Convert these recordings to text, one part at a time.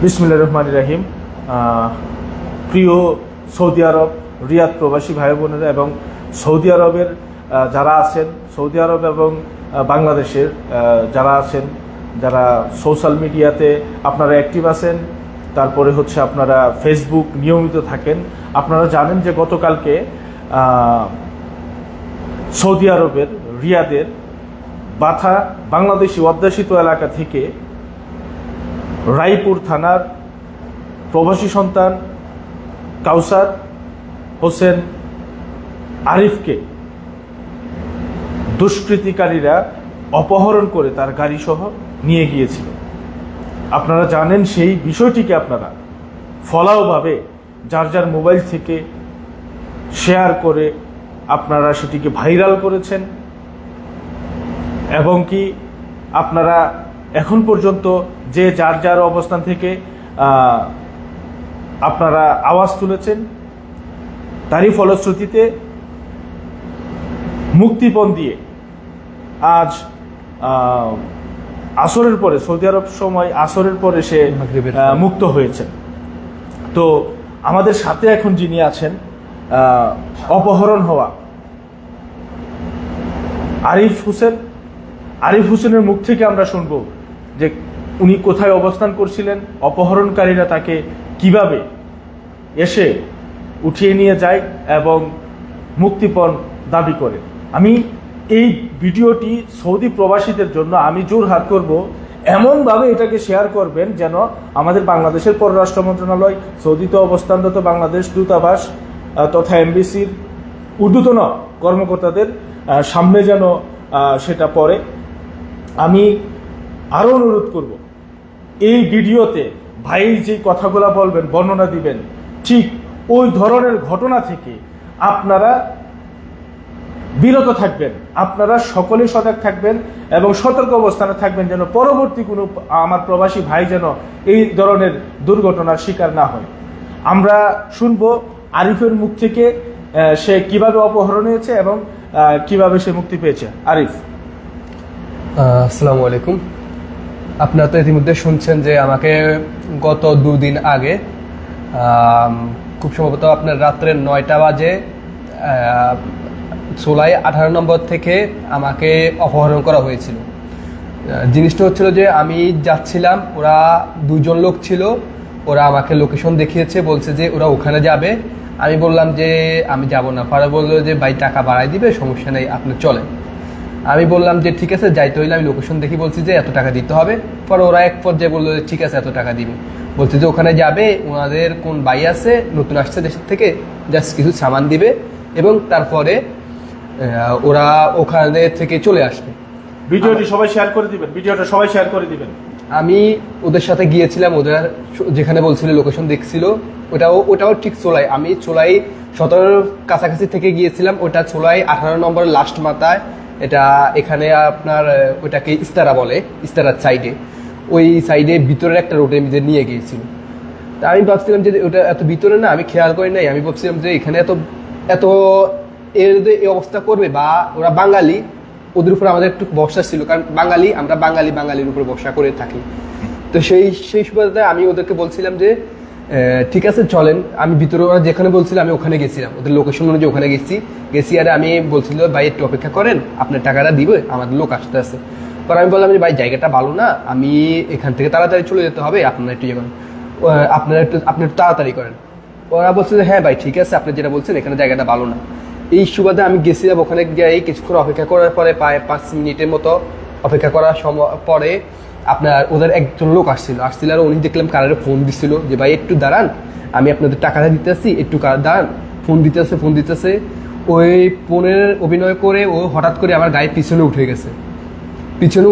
বিসমিল্লাহির রহমানির রহিম। প্রিয় সৌদি আরব রিয়াদ প্রবাসী ভাই বোনেরা এবং সৌদি আরবের যারা আছেন, সৌদি আরব এবং বাংলাদেশের যারা আছেন, যারা সোশ্যাল মিডিয়াতে আপনারা অ্যাক্টিভ আছেন, তারপরে হচ্ছে আপনারা ফেসবুক নিয়মিত থাকেন, আপনারা জানেন যে গতকালকে সৌদি আরবের রিয়াদের বাথা বাংলাদেশি অধ্যাসিত এলাকা থেকে রায়পুর থানার প্রবাসী সন্তান কাউসার হোসেন আরিফকে দুষ্কৃতিকারীরা অপহরণ করে তার গাড়িসহ নিয়ে গিয়েছিল। আপনারা জানেন সেই বিষয়টিকে আপনারা ফলাওভাবে যার যার মোবাইল থেকে শেয়ার করে আপনারা সেটিকে ভাইরাল করেছেন এবং কি আপনারা এখন পর্যন্ত যে যার যার অবস্থান থেকে আপনারা আওয়াজ তুলেছেন, তারই ফলশ্রুতিতে মুক্তিপণ দিয়ে আজ আসরের পরে, সৌদি আরব সময় আসরের পরে সে মুক্ত হয়েছেন। তো আমাদের সাথে এখন যিনি আছেন, অপহরণ হওয়া আরিফ হোসেনের মুখ থেকে আমরা শুনব যে উনি কোথায় অবস্থান করছিলেন, অপহরণকারীরা তাকে কিভাবে এসে উঠিয়ে নিয়ে যায় এবং মুক্তিপণ দাবি করে। আমি এই ভিডিওটি সৌদি প্রবাসীদের জন্য আমি জোরহাত করব, এমনভাবে এটাকে শেয়ার করবেন যেন আমাদের বাংলাদেশের পররাষ্ট্র মন্ত্রণালয়, সৌদিতে অবস্থানরত বাংলাদেশ দূতাবাস তথা এমবিসির ঊর্ধ্বতন কর্মকর্তাদের সামনে যেন সেটা পড়ে। আমি আরও অনুরোধ করব, এই ভিডিওতে ভাই যে কথাগুলো বলবেন, বর্ণনা দিবেন, ঠিক ওই ধরনের ঘটনা থেকে আপনারা বিরত থাকবেন, আপনারা সকলে সজাগ থাকবেন এবং সতর্ক অবস্থানে থাকবেন যেন পরবর্তী কোনো আমার প্রবাসী ভাই যেন এই ধরনের দুর্ঘটনার শিকার না হয়। আমরা শুনবো আরিফের মুখ থেকে সে কিভাবে অপহরণ হয়েছে এবং কিভাবে সে মুক্তি পেয়েছে। আরিফ। আসসালামু আলাইকুম। আপনারা তো ইতিমধ্যে শুনছেন যে আমাকে গত 2 দিন আগে খুব সম্ভবত আপনার রাত্রে 9টা বাজে জুলাই 18 নম্বর থেকে আমাকে অপহরণ করা হয়েছিল। জিনিসটা হচ্ছিল যে আমি যাচ্ছিলাম, ওরা 2 জন লোক ছিল, ওরা আমাকে লোকেশন দেখিয়েছে, বলছে যে ওরা ওখানে যাবে। আমি বললাম যে আমি যাব না। পরে বললো যে ভাই টাকা বাড়াই দিবে, সমস্যা নেই, আপনি চলেন। আমি বললাম যে ঠিক আছে, যাইতে হইলে আমি লোকেশন দেখি বলছি যে এত টাকা দিতে হবে। পরে ওরা এক পর্যায়ে বললো যে ঠিক আছে এত টাকা দিবে, বলছে যে ওখানে যাবে, ওনাদের কোন ভাই আছে নতুন আসছে দেশের থেকে, জাস্ট কিছু সামান দিবে এবং তারপরে ওরা ওখানে থেকে চলে আসবে। ভিডিওটি সবাই শেয়ার করে দিবেন, ভিডিওটা সবাই শেয়ার করে দিবেন। আমি ওদের সাথে গিয়েছিলাম, ওদের যেখানে বলছিল লোকেশন দেখছিল ওটাও ঠিক চোলাই, আমি চোলাই 17 কাছাকাছি থেকে গিয়েছিলাম, ওটা চোলাই 18 নম্বর লাস্ট মাথায়। এটা এখানে আপনার ওটাকে ইস্তারা বলে, ইস্তারার সাইডে, ওই সাইডে ভিতরের একটা রোডের মধ্যে নিয়ে গিয়েছিল। তা আমি ভাবছিলাম যে ওটা এত ভিতরে না, আমি খেয়াল করি নাই। আমি ভাবছিলাম যে এখানে এত এই অবস্থা করবে, বা ওরা বাঙালি, ওদের উপর আমাদের একটু ভরসা ছিল, কারণ বাঙালি, আমরা বাঙালির উপর ভরসা করে থাকি। তো সেই সুবাদে আমি ওদেরকে বলছিলাম যে ঠিক আছে চলেন। আমি ভিতরে ওরা যেখানে বলছিল আমি ওখানে গেছিলাম, ওদের লোকেশন অনুযায়ী ওখানে গেছি। আর আমি বলছিল ভাই একটু অপেক্ষা করেন, আপনার টাকাটা দিবে, আমাদের লোক আসতে আছে। পরে আমি বললাম যে ভাই জায়গাটা ভালো না, আমি এখান থেকে তাড়াতাড়ি চলে যেতে হবে, আপনারা একটু আপনি একটু তাড়াতাড়ি করেন। ওরা বলছে যে হ্যাঁ ভাই ঠিক আছে, আপনি যেটা বলছেন এখানে জায়গাটা ভালো না। এই সুবাদে আমি গেছিলাম, ওখানে গিয়ে কিছুক্ষণ অপেক্ষা করার পরে প্রায় 5 মিনিটের মতো অপেক্ষা করার পরে আপনার ওদের একজন লোক আসছিল আর উনি দেখলাম কারারে ফোন দিছিল যে ভাই একটু দাঁড়ান, আমি আপনাদের টাকাটা দিতে আসছি, একটু দাঁড়ান। ফোন দিতেছে। ওই ফোনের অভিনয় করে ও হঠাৎ করে আমার গায়ের পিছনে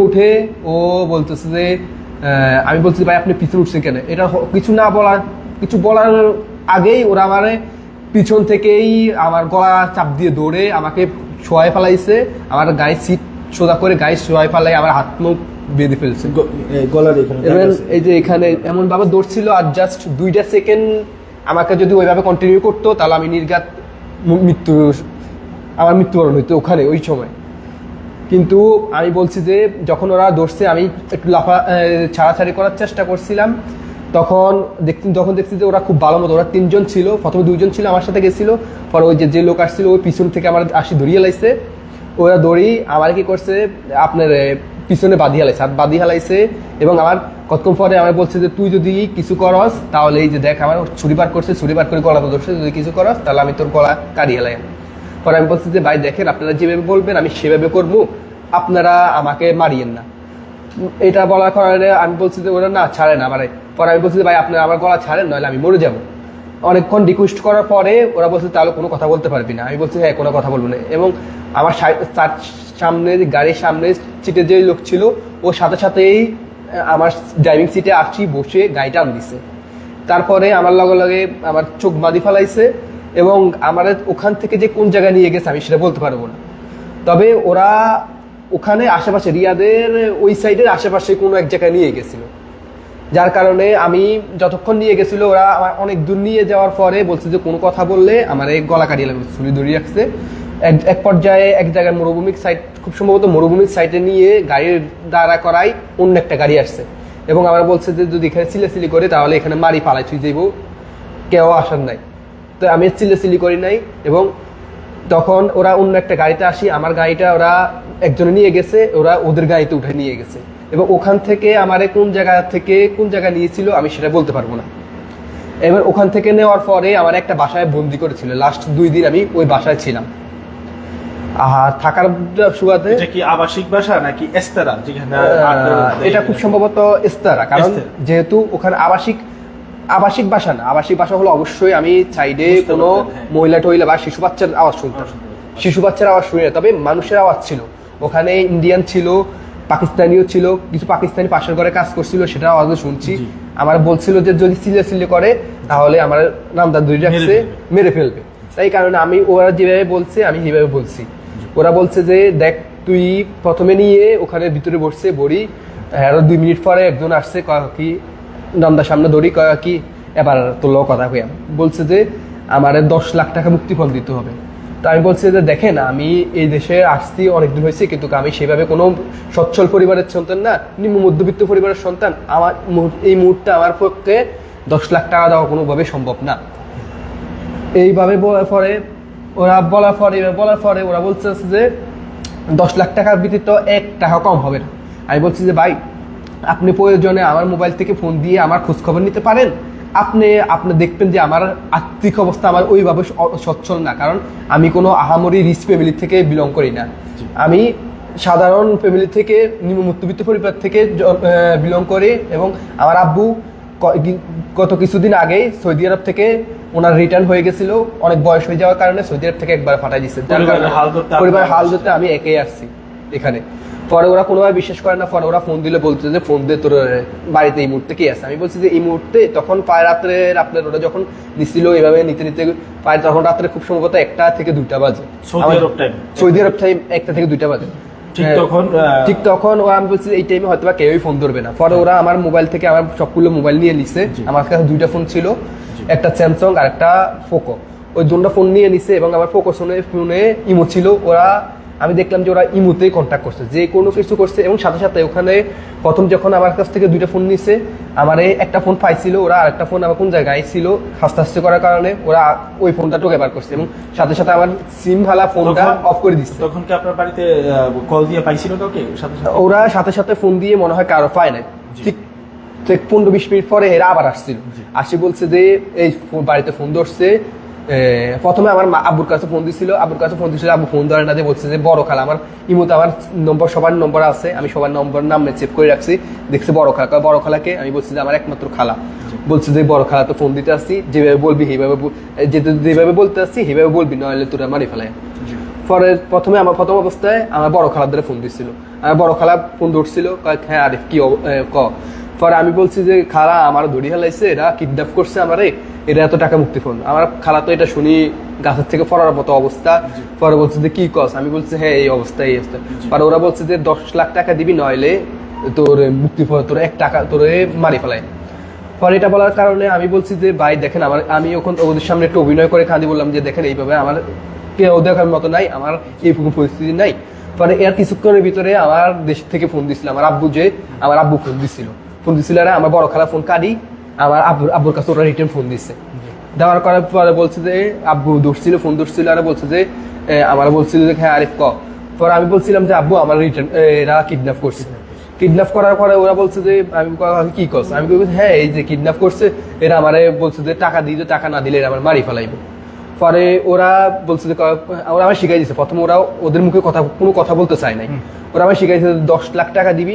উঠে ও বলতেছে যে আমি বলছি ভাই আপনি পিছনে উঠছেন কেন? এটা কিছু বলার আগেই ওরা আমার পিছন থেকেই আমার গলা চাপ দিয়ে দৌড়ে আমাকে শোয়ায় ফেলাইছে, আমার গায়ে সিট সোজা করে গায়ে শোয়ায় ফেলাই, আমার হাত মুখ বেঁধে ফেলছে গলার এখানে। এই যে এখানে এমন ভাবে দৌড়ছিল, আর জাস্ট 2টা সেকেন্ড আমাকে যদি ওইভাবে কন্টিনিউ করতো তাহলে আমি নির্ঘাত মৃত্যুবরণ হইতো ওখানে ওই সময়। কিন্তু আমি বলছি যে যখন ওরা ধরছে আমি একটু ছাড়াছাড়ি করার চেষ্টা করছিলাম, তখন দেখছি যে ওরা খুব ভালো মতো, ওরা 3 জন ছিল, প্রথমে 2 জন ছিল আমার সাথে গেছিল, পরে ওই যে লোক আসছিল ওই পিছন থেকে আমার ধরিয়ে লাইছে। ওরা দড়ি আমার কি করছে আপনার পিছনে বাঁধি হালাইছে এবং আমার কতক্ষণ পরে আমার বলছে যে তুই যদি কিছু করস তাহলে এই যে দেখ আমার ছুরি বার করছে, ছুরি বার করে গলা ধরছে, যদি কিছু করস তাহলে আমি তোর গলা কাটিয়ে হালাই। পরে আমি বলছি যে ভাই দেখেন আপনারা যেভাবে বলবেন আমি সেভাবে করবো, আপনারা আমাকে মারিয়েন না। এটা বলার কারণে আমি বলছি যে ওরা না ছাড়ে না আমারে। পরে আমি বলছি যে ভাই আপনারা আমার গলা ছাড়েন নইলে আমি মরে যাবো। অনেকক্ষণ রিকোয়েস্ট করার পরে ওরা বলছে তাহলে কোনো কথা বলতে পারবি না। আমি বলছি হ্যাঁ কোনো কথা বলবো না। এবং আমার সামনে গাড়ির সামনে সিটে যে লোক ছিল ওর সাথে সাথেই আমার ড্রাইভিং সিটে আসছি বসে গাড়িটা আন দিছে। তারপরে আমার লগে লগে আমার চোখ বাঁধি ফেলাইছে এবং আমার ওখান থেকে যে কোন জায়গায় নিয়ে গেছে আমি সেটা বলতে পারবো না। তবে ওরা ওখানে আশেপাশে রিয়াদের ওই সাইডের আশেপাশে কোনো এক জায়গায় নিয়ে গেছিল, যার কারণে আমি যতক্ষণ নিয়ে গেছিল ওরা আমার অনেক দূর নিয়ে যাওয়ার পরে বলছে যে কোনো কথা বললে আমার এই গলা কাটিয়ে লাগবে, ছুরি ধরিয়ে রাখছে। এক পর্যায়ে এক জায়গায় মরুভূমির সাইড, খুব সম্ভবত মরুভূমির সাইডে নিয়ে গাড়ির দাঁড়া করাই অন্য একটা গাড়ি আসছে এবং আমার বলছে যে যদি এখানে চিল্লাচিল্লি করে তাহলে এখানে মারি পালাই তুই যাইব, কেউ আসার নাই। তো আমি চিল্লাচিল্লি করি নাই এবং তখন ওরা অন্য একটা গাড়িতে আসি, আমার গাড়িটা ওরা একজনে নিয়ে গেছে, ওরা ওদের গাড়িতে উঠে নিয়ে গেছে এবং ওখান থেকে আমারে কোন জায়গা নিয়েছিল আমি সেটা বলতে পারবো না। এবার ওখান থেকে নেওয়ার পরে আমার একটা বাসায় বন্দি করেছিল, লাস্ট 2 দিন আমি ওই বাসায় ছিলাম। আর থাকার সুবাদে এটা কি আবাসিক বাসা নাকি এস্তারা যেখানে এটা খুব সম্ভবত এস্তারা, কারণ যেহেতু ওখানে আবাসিক বাসা না, আবাসিক বাসা হলো অবশ্যই আমি সাইডে কোনো মহিলা টহিলা বা শিশু বাচ্চার আওয়াজ শুনতাম, শিশু বাচ্চার আওয়াজ শুনি না, তবে মানুষের আওয়াজ ছিল। ওখানে ইন্ডিয়ান ছিল, পাকিস্তানিও ছিল, কিছু পাকিস্তানি পাশের ঘরে কাজ করছিল, সেটা আওয়াজও শুনছি। আমার বলছিল যে যদি চিল্লাচিল্লি করে তাহলে আমার নামদার ধরে রাখছে, মেরে ফেলবে। তাই কারণে আমি ওরা যেভাবে বলছে আমি সেভাবে বলছি। ওরা বলছে যে দেখ তুই প্রথমে নিয়ে ওখানে ভিতরে বসছে বড়ি, আরো 2 মিনিট পরে একজন আসছে কি নামদার সামনে দড়ি কি এবার তোর কথা কইয়া বলছে যে আমার 10 লাখ টাকা মুক্তিপণ দিতে হবে। তো আমি বলছি যে দেখেন আমি এই দেশে আসছি অনেকদিন হয়েছে, কিন্তু আমি সেভাবে কোনো সচ্ছল পরিবারের সন্তান না, নিম্ন মধ্যবিত্ত পরিবারের সন্তান। আমার এই মুহূর্তে আমার পক্ষে 10 লাখ টাকা দেওয়া কোনোভাবে সম্ভব না। এইভাবে বলার পরে ওরা বলছে যে 10 লাখ টাকার ব্যতীত 1 টাকা কম হবে না। আমি বলছি যে ভাই আপনি প্রয়োজনে আমার মোবাইল থেকে ফোন দিয়ে আমার খোঁজ খবর নিতে পারেন, আপনি দেখবেন যে আমার আর্থিক অবস্থা আমার ওইভাবে সচ্ছল না, কারণ আমি কোনো আহামরি রিচ ফ্যামিলি থেকে বিলং করি না। আমি সাধারণ ফ্যামিলি থেকে, নিম্ন মধ্যবিত্ত পরিবার থেকে বিলং করি এবং আমার আব্বু গত কিছুদিন আগেই সৌদি আরব থেকে ওনার রিটার্ন হয়ে গেছিল, অনেক বয়স হয়ে যাওয়ার কারণে সৌদি আরব থেকে একবার পাঠাই দিচ্ছে। পরিবারের হাল ধরতে আমি একাই আসছি এখানে। পরে ওরা কোনোভাবে বিশ্বাস করে না, পরে ওরা ফোন দিলে বলছে যে ফোন দিয়ে তোর বাড়িতে এই মুহূর্তে কে আছে। আমি বলছি যে এই মুহূর্তে, তখন প্রায় রাত্রে আপনার ওরা যখন নিচ্ছিল এইভাবে নিতে প্রায় তখন রাত্রে খুব সম্ভবত 1টা থেকে 2টা বাজে, সৌদি আরব টাইম 1টা থেকে 2টা বাজে। ঠিক তখন ওরা, আমি বলছি এই টাইমে হয়তো বা কেউই ফোন ধরবে না। পরে ওরা আমার মোবাইল থেকে আমার সবগুলো মোবাইল নিয়ে নিছে। আমার কাছে 2টা ফোন ছিল, একটা স্যামসাং আর একটা পোকো, ওই 2টা ফোন নিয়ে নিছে এবং আমার পোকো ফোনে ইমো ছিল। ওরা, আমি দেখলাম যে ওরা ইমোতেই কন্ট্যাক্ট করছে, যে কোনো কিছু করছে এবং সাথে সাথে ওখানে প্রথম যখন আমার কাছ থেকে 2টা ফোন নিছে, আমার একটা ফোন পাইছিল, ওরা আরেকটা ফোন আমার কোন জায়গায় ছিল হাসতে করার কারণে ওরা ওই ফোনটা টোকে বার করছে এবং সাথে সাথে আমার সিম ভালা ফোনটা অফ করে দিচ্ছে। তখন কি আপনার বাড়িতে কল দিয়ে পাইছিল কাউকে? ওরা সাথে সাথে ফোন দিয়ে মনে হয় কারো পায় নাই, ঠিক 15-20 মিনিট পরে এরা আবার আসছিল, আসি বলছে যে এই বাড়িতে ফোন ধরছে। প্রথমে আমার আব্বুর কাছে ফোন দিছিল, আব্বু ফোন ধরে না দিয়ে বলছে যে বড় খালা, আমার ইমোতে আমার নম্বর সবার নম্বর আছে, আমি সবার নম্বর নাম সেভ করে রাখছি, দেখছি বড় খালাকে। আমি বলছি যে আমার একমাত্র খালা। বলছে যে বড় খালা তো ফোন দিতে আসছি, যেভাবে বলবি যেভাবে বলতে আসছি সেভাবে বলবি, নাহলে তোরা মারি ফেলায়। পরে প্রথমে আমার প্রথম অবস্থায় আমার বড় খালার ধরে ফোন দিচ্ছিল, আমার বড় খালা ফোন ধরছিল, হ্যাঁ আরিফ কি পরে আমি বলছি যে খালা আমার ধরি হেলাইছে, এরা কিডন্যাপ করছে আমারে, এরা এত টাকা মুক্তিপণ। আমার খালা তো এটা শুনি গাছের থেকে পড়ার মতো অবস্থা। পরে বলছে যে কি কস? আমি বলছি হ্যাঁ এই অবস্থা এই অবস্থা। পরে ওরা বলছে যে 10 লাখ টাকা দিবি, নইলে তোর মুক্তিপণ, তোর 1 টাকা তোরে মারি ফেলায়। পরে এটা বলার কারণে আমি বলছি যে ভাই দেখেন, আমি ওখান ওদের সামনে একটু অভিনয় করে কাঁদি, বললাম যে দেখেন এইভাবে আমার কেউ দেখার মতো নাই, আমার এই পরিস্থিতি নাই। পরে এর কিছুক্ষণের ভিতরে আমার দেশ থেকে ফোন দিছিল আমার আব্বু ফোন দিছিল আর আমার বড় খালা ফোন কাটি আমার আব্বুর কাছে ওরা রিটার্ন ফোন দিচ্ছে। দেওয়ার করার পরে বলছে যে আব্বু ফোন ধরছিল আর বলছে যে আমার বলছিল যে হ্যাঁ আরিফ ক। পরে আমি বলছিলাম যে আব্বু আমার রিটার্ন এরা কিডন্যাপ করছে। কিডন্যাপ করার পরে ওরা বলছে যে আমি কি করছে, আমি বলছি হ্যাঁ এই যে কিডন্যাপ করছে, এরা আমারে বলছে যে টাকা দিয়ে টাকা না দিলে এরা আমার মারি ফেলাইবো। পরে ওরা বলছে যে ওরা আমার শিখাই দিচ্ছে, প্রথমে ওরা ওদের মুখে কোনো কথা বলতে চায় নাই, ওরা আমার শিখাইছে 10 লাখ টাকা দিবি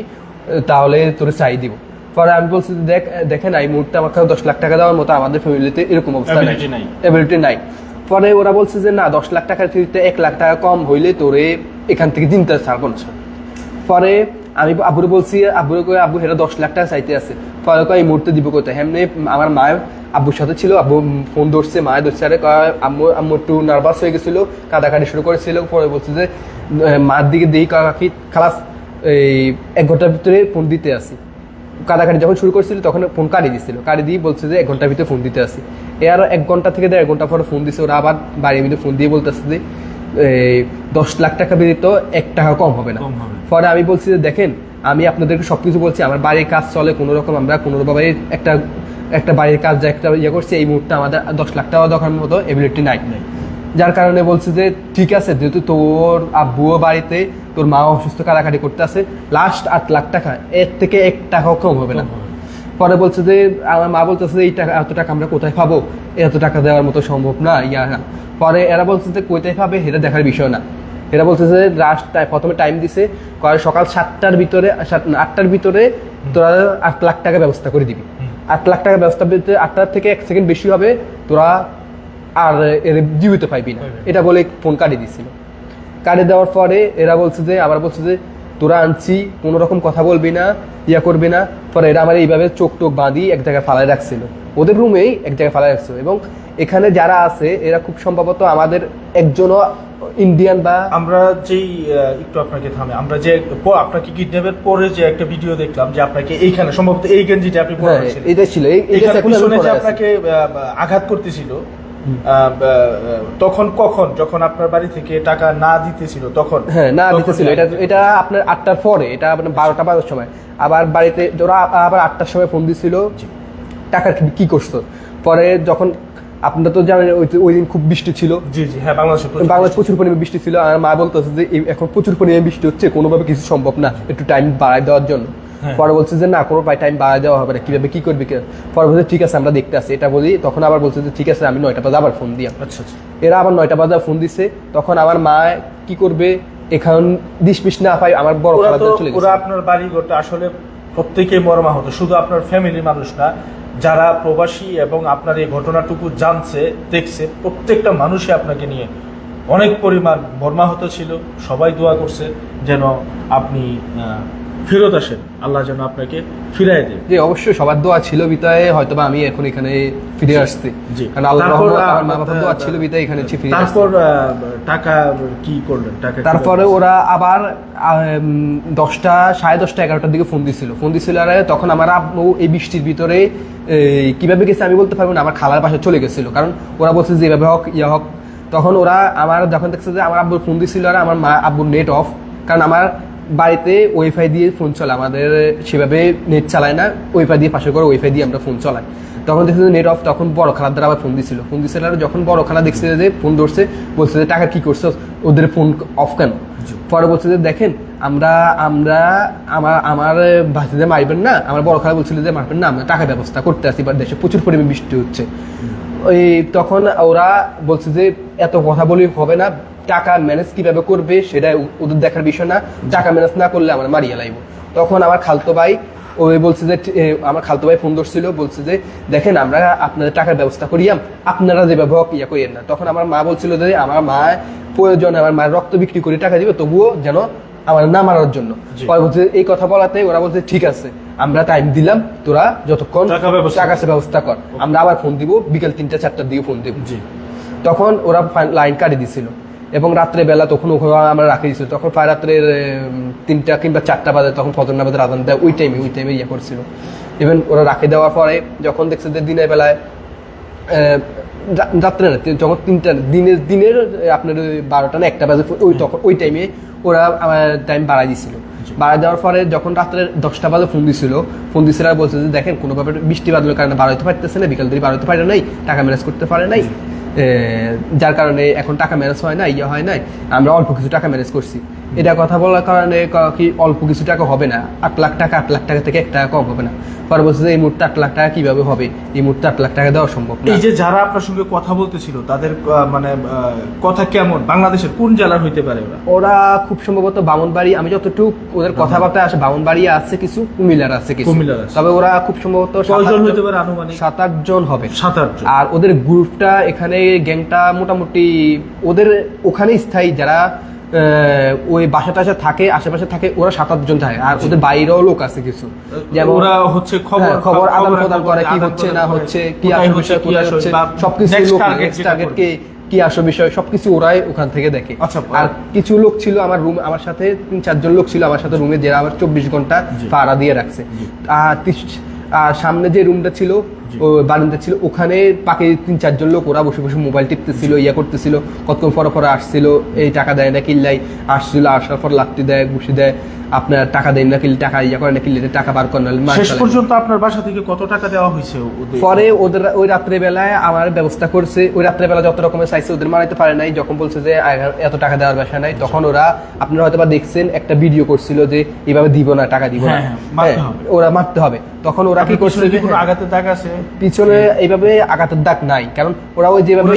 তাহলে তোরে চাই দিব। পরে আমি বলছি দেখেন এই মুহূর্তে আমার কাছে 10 লাখ টাকা দেওয়ার মতো আমাদের ফ্যামিলিতে এরকম অবস্থা নাই, এবিলিটি নাই। পরে ওরা বলছে যে না 10 লাখ টাকার ফিরিতে 1 লাখ টাকা কম হইলে তোরে এখান থেকে দিনটা ছাড়বো না। পরে আমি আব্বুরে বলছি আব্বু হেরা 10 লাখ টাকা চাইতে আছে। পরে এই মুহূর্তে দিব কোথায়, এমনি আমার মায়ের আব্বুর সাথে ছিল, আব্বু ফোন ধরছে, মায়ের ধরছে, আরে আম্মু একটু নার্ভাস হয়ে গেছিল, কাঁদাকাটি শুরু করেছিল। পরে বলছে যে মার দিকে দিই খালাস এই 1 ঘন্টার ভিতরে ফোন দিতে আসি। কাঁদাকাটি যখন শুরু করছিল তখন ফোন কাটি দিয়ে বলছে যে 1 ঘন্টার ভিতরে ফোন দিতে আসি। আর 1 ঘন্টা থেকে 1.5 ঘন্টা পরে ফোন দিছে, ওরা আবার বাড়ির মধ্যে ফোন দিয়ে বলতেছে যে 10 লাখ টাকা ব্যতীত 1 টাকা কম হবে না। পরে আমি বলছি যে দেখেন আমি আপনাদেরকে সবকিছু বলছি, আমার বাড়ির কাজ চলে কোনো রকম, আমরা কোনোভাবে একটা বাড়ির কাজ একটা করছি, এই মুহূর্তে আমাদের 10 লাখ টাকা দেওয়ার মতো এবিলিটি নাই। যার কারণে বলছে যে ঠিক আছে, যেহেতু তোর আব্বুও বাড়িতে, তোর মা অসুস্থ, কাটাকাটি করতে আছে, লাস্ট 8 লাখ টাকা, এর থেকে 1 টাকাও কম হবে না। পরে বলছে যে আমার মা বলতেছে যে এত টাকা আমরা কোথায় পাবো, এত টাকা দেওয়ার মতো সম্ভব না না। পরে এরা বলছে যে কোথায় পাবে এটা দেখার বিষয় না, এরা বলছে যে লাস্ট প্রথমে টাইম দিছে সকাল 8টার ভিতরে তোরা 8 লাখ টাকা ব্যবস্থা করে দিবি। 8 লাখ টাকা ব্যবস্থা 8টার থেকে 1 সেকেন্ড বেশি হবে তোরা আর এর জীবিত পাইবি না, এটা বলে ফোন কাটি দিছিল। কাটি দেওয়ার পরে এরা বলছে যে আবার বলছে যে তোরা আনছি, কোনো রকম কথা বলবি না, করবি না। পরে এরা আমার এইভাবে চোখ টোক বাঁধি এক জায়গায় ফালাই রাখছিল, ওদের রুমেই এক জায়গায় ফালাই রাখছিল। এবং এখানে যারা আছে এরা খুব সম্ভবত আমাদের একজনও ইন্ডিয়ান বা আমরা যেই একটু আপনাকে থামে, আমরা যে আপনাকে কিডন্যাপের পরে যে একটা ভিডিও দেখলাম যে আপনাকে এইখানে সম্ভবত এই গেঞ্জিটা আপনি পরেছিলেন, এটা ছিল এইখানে পিছনে যে আপনাকে আঘাত করতেছিল, তখন কখন, যখন আপনার বাড়ি থেকে টাকা না দিতেছিল তখন? হ্যাঁ না দিতেছিল, এটা আপনার 8টার পরে, এটা আপনার 12টা বাজার সময়। আবার বাড়িতে ওরা আবার 8টার সময় ফোন দিছিল টাকা কি করছো। পরে যখন আপনারা তো জানেন ওই দিন খুব বৃষ্টি ছিল, জি জি হ্যাঁ, বাংলাদেশ প্রচুর পরিমাণে বৃষ্টি ছিল। আর মা বলতেছে যে এখন প্রচুর পরিমাণে বৃষ্টি হচ্ছে, কোনোভাবে কিছু সম্ভব না, একটু টাইম বাড়ায় দেওয়ার জন্য। পরে বলছে যে না কোনো টাইম বাড়ায় দেওয়া হবে না, কিভাবে কি করবি। পরে বলছে ঠিক আছে আমরা দেখতে আসি, এটা বলি। তখন আবার বলছে যে ঠিক আছে আমি 9টা বাজে আবার ফোন দিই। আচ্ছা, এরা আবার 9টা বাজে ফোন দিছে। তখন আমার মা কি করবে, এখন ডিসমিস না পাই আমার বড় খালা চলে গেছে। ওরা আপনার বাড়ি ঘরটা আসলে প্রত্যেকেই মর্মাহত, শুধু আপনার ফ্যামিলির মানুষ না, যারা প্রবাসী এবং আপনার এই ঘটনাটুকু জানছে দেখছে, প্রত্যেকটা মানুষই আপনাকে নিয়ে অনেক পরিমাণ মর্মাহত ছিল। সবাই দোয়া করছে যেন আপনি ফেরত আসেন, আল্লাহ যেন আপনাকে ফিরাই দেন। জি অবশ্যই সবার দোয়া ছিল বিতায় হয়তোবা আমি এখন এখানে ফিরে আসছি, কারণ আল্লাহর রহমত আমার মা বাবার দোয়া ছিল বিতায় এখানে ফিরে আসছি। তারপর টাকা কি করলেন? তারপরে ওরা আবার 10টা, 10:30, 11টার দিকে ফোন দিছিল। আর তখন আমার আব্বু এই বৃষ্টির ভিতরে কিভাবে গেছে আমি বলতে পারবো না, আমার খালার পাশে চলে গেছিল, কারণ ওরা বলছে যে এভাবে হোক হোক। তখন ওরা আমার যখন দেখছে যে আমার আব্বুর ফোন দিছিল আর আমার মা আব্বুর নেট অফ, কারণ আমার বাড়িতে ওয়াইফাই দিয়ে ফোন চলে, আমাদের সেভাবে নেট চালায় না, ওয়াইফাই দিয়ে পাশে করে ওয়াইফাই দিয়ে আমরা ফোন চালাই। তখন দেখছে যে নেট অফ, তখন বড় খালার দ্বারা আবার ফোন দিছিল। আর যখন বড় খালা দেখছে যে ফোন ধরছে, বলছে যে টাকা কি করছো, ওদের ফোন অফ কেন। পরে বলছে যে দেখেন আমরা আমার ভাতিজা মারবেন না, আমার বড় খালা বলছিল যে মারবেন না, আমরা টাকা ব্যবস্থা করতে আসি, বা দেশে প্রচুর পরিমাণে বৃষ্টি হচ্ছে। ওই তখন ওরা বলছে যে এত কথা বলি হবে না, টাকা ম্যানেজ কিভাবে করবে সেটা ওদের দেখার বিষয় না, টাকা ম্যানেজ না করলে আমার মারিয়া লাগবে। তখন আমার খালতো ভাই ওই বলছে যে আমার খালতো ভাই ফোন ধরছিল, বলছে যে দেখেন আমরা আপনাদের টাকার ব্যবস্থা করিয়াম, আপনারা যেভাবে করিয়েন না। তখন আমার মা বলছিল যে আমার মা প্রয়োজন, আমার মায়ের রক্ত বিক্রি করে টাকা দিবে, তবুও যেন আমার না মারার জন্য। পরবর্তী এই কথা বলাতে ওরা বলছে ঠিক আছে আমরা টাইম দিলাম, তোরা যতক্ষণ টাকা ব্যবস্থা কর, আমরা আবার ফোন দিব বিকেল 3টা 4টার দিকে ফোন দিব। তখন ওরা লাইন কাটি দিছিল এবং রাত্রে বেলা তখন আমরা রাখি দিছিল। তখন প্রায় রাত্রে 3টা কিংবা 4টা বাজে, তখন ফজর নামাজের আযান দেয়, ওই টাইমে করছিল। ইভেন ওরা রাখি দেওয়ার পরে যখন দেখছে যে দিনের বেলায় রাত্রে না, যখন 3টা দিনের আপনার 12টা না 1টা বাজে ওই টাইমে ওরা আমার টাইম বাড়াই দিছিল। বাড়াই দেওয়ার পরে যখন রাত্রে 10টা বাজে ফোন দিছিল আর বলছে যে দেখেন কোনোভাবে বৃষ্টি বাদলের কারণে বাড়াইতে পারতেছে না, বিকাল দিকে বাড়াইতে পারে নাই, টাকা ম্যানেজ করতে পারে নাই, যার কারণে এখন টাকা ম্যানেজ হয় না, হয় নাই, আমরা অল্প কিছু টাকা ম্যানেজ করছি। এটা কথা বলার কারণে কি অল্প কিছু টাকা হবে না, 8 লাখ টাকা থেকে 1 টাকা কম হবে না। পরে বলছে যে এই মুহূর্তে 8 লাখ টাকা কিভাবে হবে, এই মুহূর্তে 8 লাখ টাকা দেওয়া সম্ভব না। এই যে যারা আপনার সঙ্গে কথা বলতেছিল তাদের মানে কথা কেমন, বাংলাদেশের কোন জেলার হইতে পারে ওরা? ওরা খুব সম্ভবত বামনবাড়ি, আমি যতটুকু ওদের কথাবার্তা আসে বামনবাড়ি আছে কিছু, কুমিল্লার আছে কিছু, তবে ওরা খুব সম্ভবত 7-8 জন হবে। 7-8 জন। আর ওদের গ্রুপটা এখানে গ্যাংটা মোটামুটি ওদের ওখানে স্থায়ী যারা ওই বাসা টাসা থাকে আশেপাশে থাকে, ওরা 7-8 জন থাকে। আর ওদের বাইরেও লোক আছে কিছু, যেমন ওরা হচ্ছে খবর আদান প্রদান করে, কি হচ্ছে না হচ্ছে, কি আসল বিষয় কোথায় হচ্ছে, সবকিছু টার্গেট কি আসল বিষয় সবকিছু ওরাই ওখান থেকে দেখে। আর কিছু লোক ছিল আমার রুম, আমার সাথে 3-4 জন লোক ছিল আমার সাথে রুমে, যারা আমার 24 ঘন্টা পাহারা দিয়ে রাখছে। আর সামনে যে রুমটা ছিল বারান্দা ছিল, ওখানে পাকে 3-4 জন লোক ওরা বসে বসে মোবাইল টিপতেছিল, করতেছিল, কতক্ষণ পরে আসছিল, এই টাকা দেয় না কিল্লাই, আসছিল, আসার পর লাত্তি দেয়, ঘুষি দেয়, আপনার টাকা দেন না কিল, টাকা করে না কিনলে টাকা বার করেন। শেষ পর্যন্ত আপনার বাসা থেকে কত টাকা দেওয়া হয়েছে? পরে ওদের ওই রাত্রে বেলায় আমার ব্যবস্থা করছে, ওই রাত্রে বেলা যত রকমের চাইছে ওদের মারাইতে পারে নাই। যখন বলছে যে এত টাকা দেওয়ার বাসা নাই, তখন ওরা আপনারা হয়তো বা দেখছেন একটা ভিডিও করছিল যে এইভাবে দিব না, টাকা দিব না, ওরা মারতে হবে। তখন ওরা কি করছে, আঘাতের দাগ আছে পিছনে এইভাবে আঘাতের দাগ নাই, কারণ ওরা ওই যেভাবে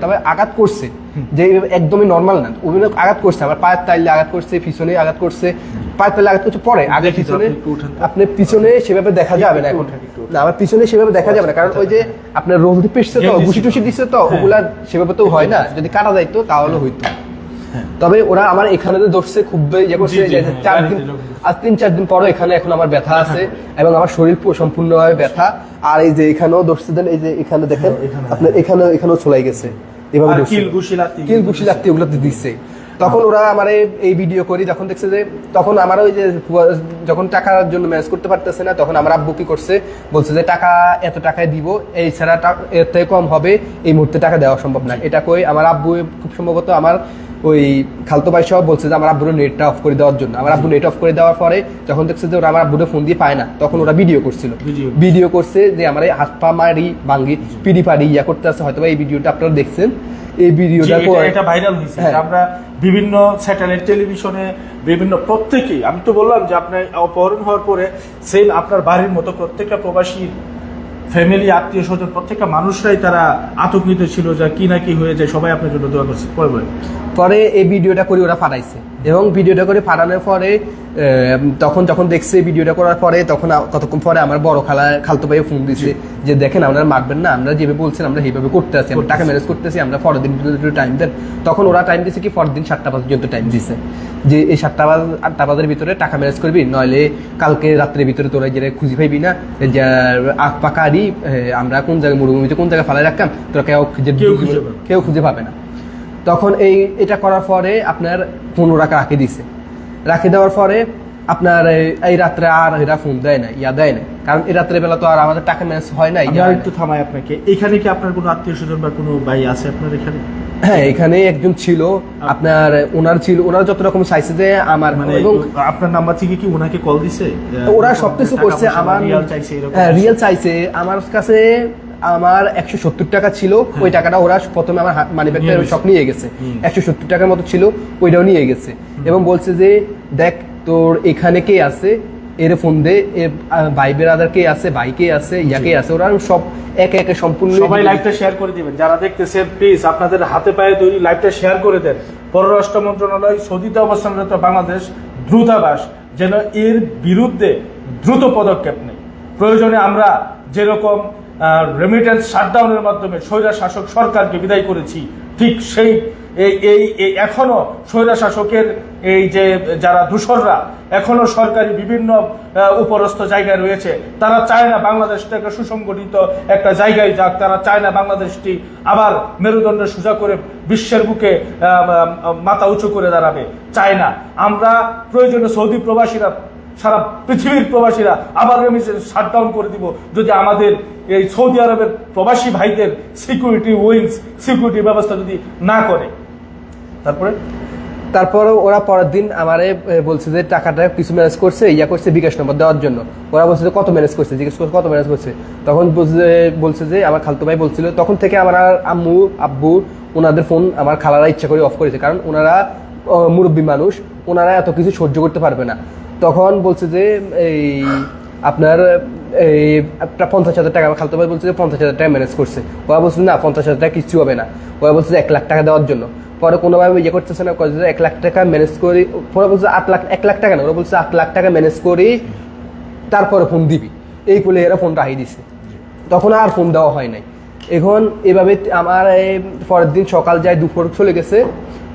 তবে আঘাত করছে যে একদমই নর্মাল না, অভিনয় আঘাত করছে, আবার পায়ের তাইলে আঘাত করছে, পিছনে আঘাত করছে, পায়ের তাইলে আঘাত করছে, পরে আগে পিছনে আপনি পিছনে সেভাবে দেখা যাবে না এখন না, আমার পিছনে সেভাবে দেখা যাবে না, কারণ ওই যে আপনার রোদ পেশছে তো, ঘুষি টুসি দিচ্ছে তো, ওগুলা সেভাবে তো হয় না, যদি কাটা যাইতো তাহলে হইতো। তবে ওরা আমার এখানে ধরছে খুব ইয়ে করছে, 4 দিন আর 3-4 দিন পরে এখানে এখন আমার ব্যথা আছে এবং আমার শরীর সম্পূর্ণভাবে ব্যথা। আর এই যে এখানেও ধরছে দেন, এই যে এখানে দেখেন আপনার এখানেও চলাই গেছে, এভাবে কিল ঘুষি লাগতে ওগুলোতে দিচ্ছে। তখন ওরা আমার এই ভিডিও করি, যখন দেখছে যে তখন আমার ওই যে যখন টাকার জন্য ম্যানেজ করতে পারতেছে না, তখন আমার আব্বু কি করছে, বলছে যে টাকা এত টাকায় দিব, এই ছাড়া এর থেকে কম হবে, এই মুহূর্তে টাকা দেওয়া সম্ভব না। এটা কই আমার আব্বু খুব সম্ভবত আমার ওই খালতো ভাই সব বলছে যে আমার আব্বুর নেটটা অফ করে দেওয়ার জন্য। আমার আব্বু নেট অফ করে দেওয়ার পরে যখন দেখছে যে ওরা আমার আব্বুরে ফোন দিয়ে পায় না, তখন ওরা ভিডিও করছে যে আমার হাত পা মারি ভাঙ্গি পিড়ি পাড়ি করতে আছে, হয়তো এই ভিডিওটা আপনারা দেখছেন। এই ভিডিওটা এটা ভাইরাল হয়েছে, আমরা বিভিন্ন স্যাটেলাইট টেলিভিশনে বিভিন্ন প্রত্যেকেই, আমি তো বললাম যে আপনার অপহরণ হওয়ার পরে সেম আপনার বাড়ির মতো প্রত্যেকটা প্রবাসী ফ্যামিলি আত্মীয় স্বজন প্রত্যেকটা মানুষরাই তারা আতঙ্কিত ছিল যে কি না কি হয়ে যায়, সবাই আপনার জন্য দোয়া করছে। পরে এই ভিডিওটা করে ওরা পাঠাইছে এবং ভিডিওটা করে পাঠানোর পরে তখন যখন দেখছে ভিডিওটা করার পরে, তখন কতক্ষণ পরে আমার বড় খালতো ভাই ফোন দিছে যে দেখেন আপনারা মারবেন না, আমরা যেভাবে বলছেন আমরা সেইভাবে করতে আছি, আমরা টাকা ম্যানেজ করতেছি, আমরা পরের দিন টাইম দেন। তখন ওরা টাইম দিছে কি পরের দিন 7টা পর্যন্ত টাইম দিছে, যে এই 7টা বাজের ভিতরে টাকা ম্যানেজ করবি, নইলে কালকে রাত্রের ভিতরে তোরা যেটা খুঁজে পাইবি না, যে আখ পাকারি আমরা কোন জায়গায় মরুভূমিতে কোন জায়গায় ফালাই রাখতাম, তোরা কেউ খুঁজে পাবে না। তখন এটা করার পরে আপনার 15 টাকা রাখি দেওয়ার পরে আপনার এই রাত্রে আর এরা ফোন দেয় না, দেয় না, কারণ এই রাত্রে বেলা তো আর আমাদের টাকা ম্যানেজ হয় না। একটু থামাই আপনাকে, এখানে কি আপনার কোনো আত্মীয় স্বজন বা কোনো ভাই আছে আপনার এখানে? হ্যাঁ, এখানে একজন ছিল আপনার, ওনার যত রকম চাইছে যে আমার মানে আপনার নাম্বার থেকে কি ওনাকে কল দিছে, ওরা সবকিছু করছে, আমার রিয়েল চাইছে আমার কাছে। আমার 170 টাকা ছিল, ওই টাকাটা ওরা প্রথমে আমার মানিব্যাগটা সব নিয়ে গেছে, 170 টাকার মতো ছিল, ওইটাও নিয়ে গেছে এবং বলছে যে দেখ তোর এখানে কে আছে, এর ফোন দে, ভাই বেরাদার কে আছে, ভাই কে আছে, ইয়াকে আছে, ওরা সব একে একে সম্পূর্ণ। সবাই লাইভটা শেয়ার করে দিবেন, যারা দেখতেছেন প্লিজ আপনাদের হাতে পায়ে তৈরি লাইভটা শেয়ার করে দেন। পররাষ্ট্র মন্ত্রণালয়, সৌদিতে অবস্থানরত বাংলাদেশ দূতাবাস যেন এর বিরুদ্ধে দ্রুত পদক্ষেপ নেয়। প্রয়োজনে আমরা যেরকম রেমিটেন্স শাটডাউনের মাধ্যমে স্বৈরা শাসক সরকারকে বিদায় করেছি, ঠিক সেই এই এখনো স্বৈরা শাসকের এই যে যারা দূষররা এখনো সরকারি বিভিন্ন উপরস্থ জায়গায় রয়েছে, তারা চায় না বাংলাদেশটা একটা সুসংগঠিত একটা জায়গায় যাক, তারা চায় না বাংলাদেশটি আবার মেরুদণ্ড সোজা করে বিশ্বের বুকে মাথা উঁচু করে দাঁড়াবে, চায় না। আমরা প্রয়োজনে সৌদি প্রবাসীরা সারা পৃথিবীর প্রবাসীরা আবার রেমিটেন্স শাটডাউন করে দিব যদি আমাদের এই সৌদি আরবের প্রবাসী ভাইদের সিকিউরিটি উইংস সিকিউরিটি ব্যবস্থা যদি না করে। তারপর ওরা পরের দিন আমারে বলছে যে টাকাটা কিছু ম্যানেজ করছে করছে বিকাশ নম্বর দেওয়ার জন্য। ওরা বলছে যে কত ম্যানেজ করছে, জিজ্ঞেস করছে কত ম্যানেজ করছে। তখন বলছে যে আমার খালতো ভাই বলছিল, তখন থেকে আমার আম্মু আব্বু ওনাদের ফোন আমার খালারা ইচ্ছা করে অফ করেছে, কারণ ওনারা মুরব্বী মানুষ, ওনারা এত কিছু সহ্য করতে পারবে না। তখন বলছে যে এই আপনার এই 50,000 টাকা, আমার খালতো ভাই বলছে যে 50,000 টাকা ম্যানেজ করছে। ওরা বলছে না 50,000 টাকা কিছু হবে না, ওরা বলছে যে 1 লাখ টাকা দেওয়ার জন্য। পরে কোনোভাবে করতেছে না, 1 লাখ টাকা ম্যানেজ করি। পরে বলছে 1 লাখ টাকা না, ওরা বলছে 8 লাখ টাকা ম্যানেজ করি তারপরে ফোন দিবি, এই বলে এরা ফোন রাখিয়ে দিছে। তখন আর ফোন দেওয়া হয় নাই। এখন এভাবে আমার পরের দিন সকাল যায়, দুপুর চলে গেছে।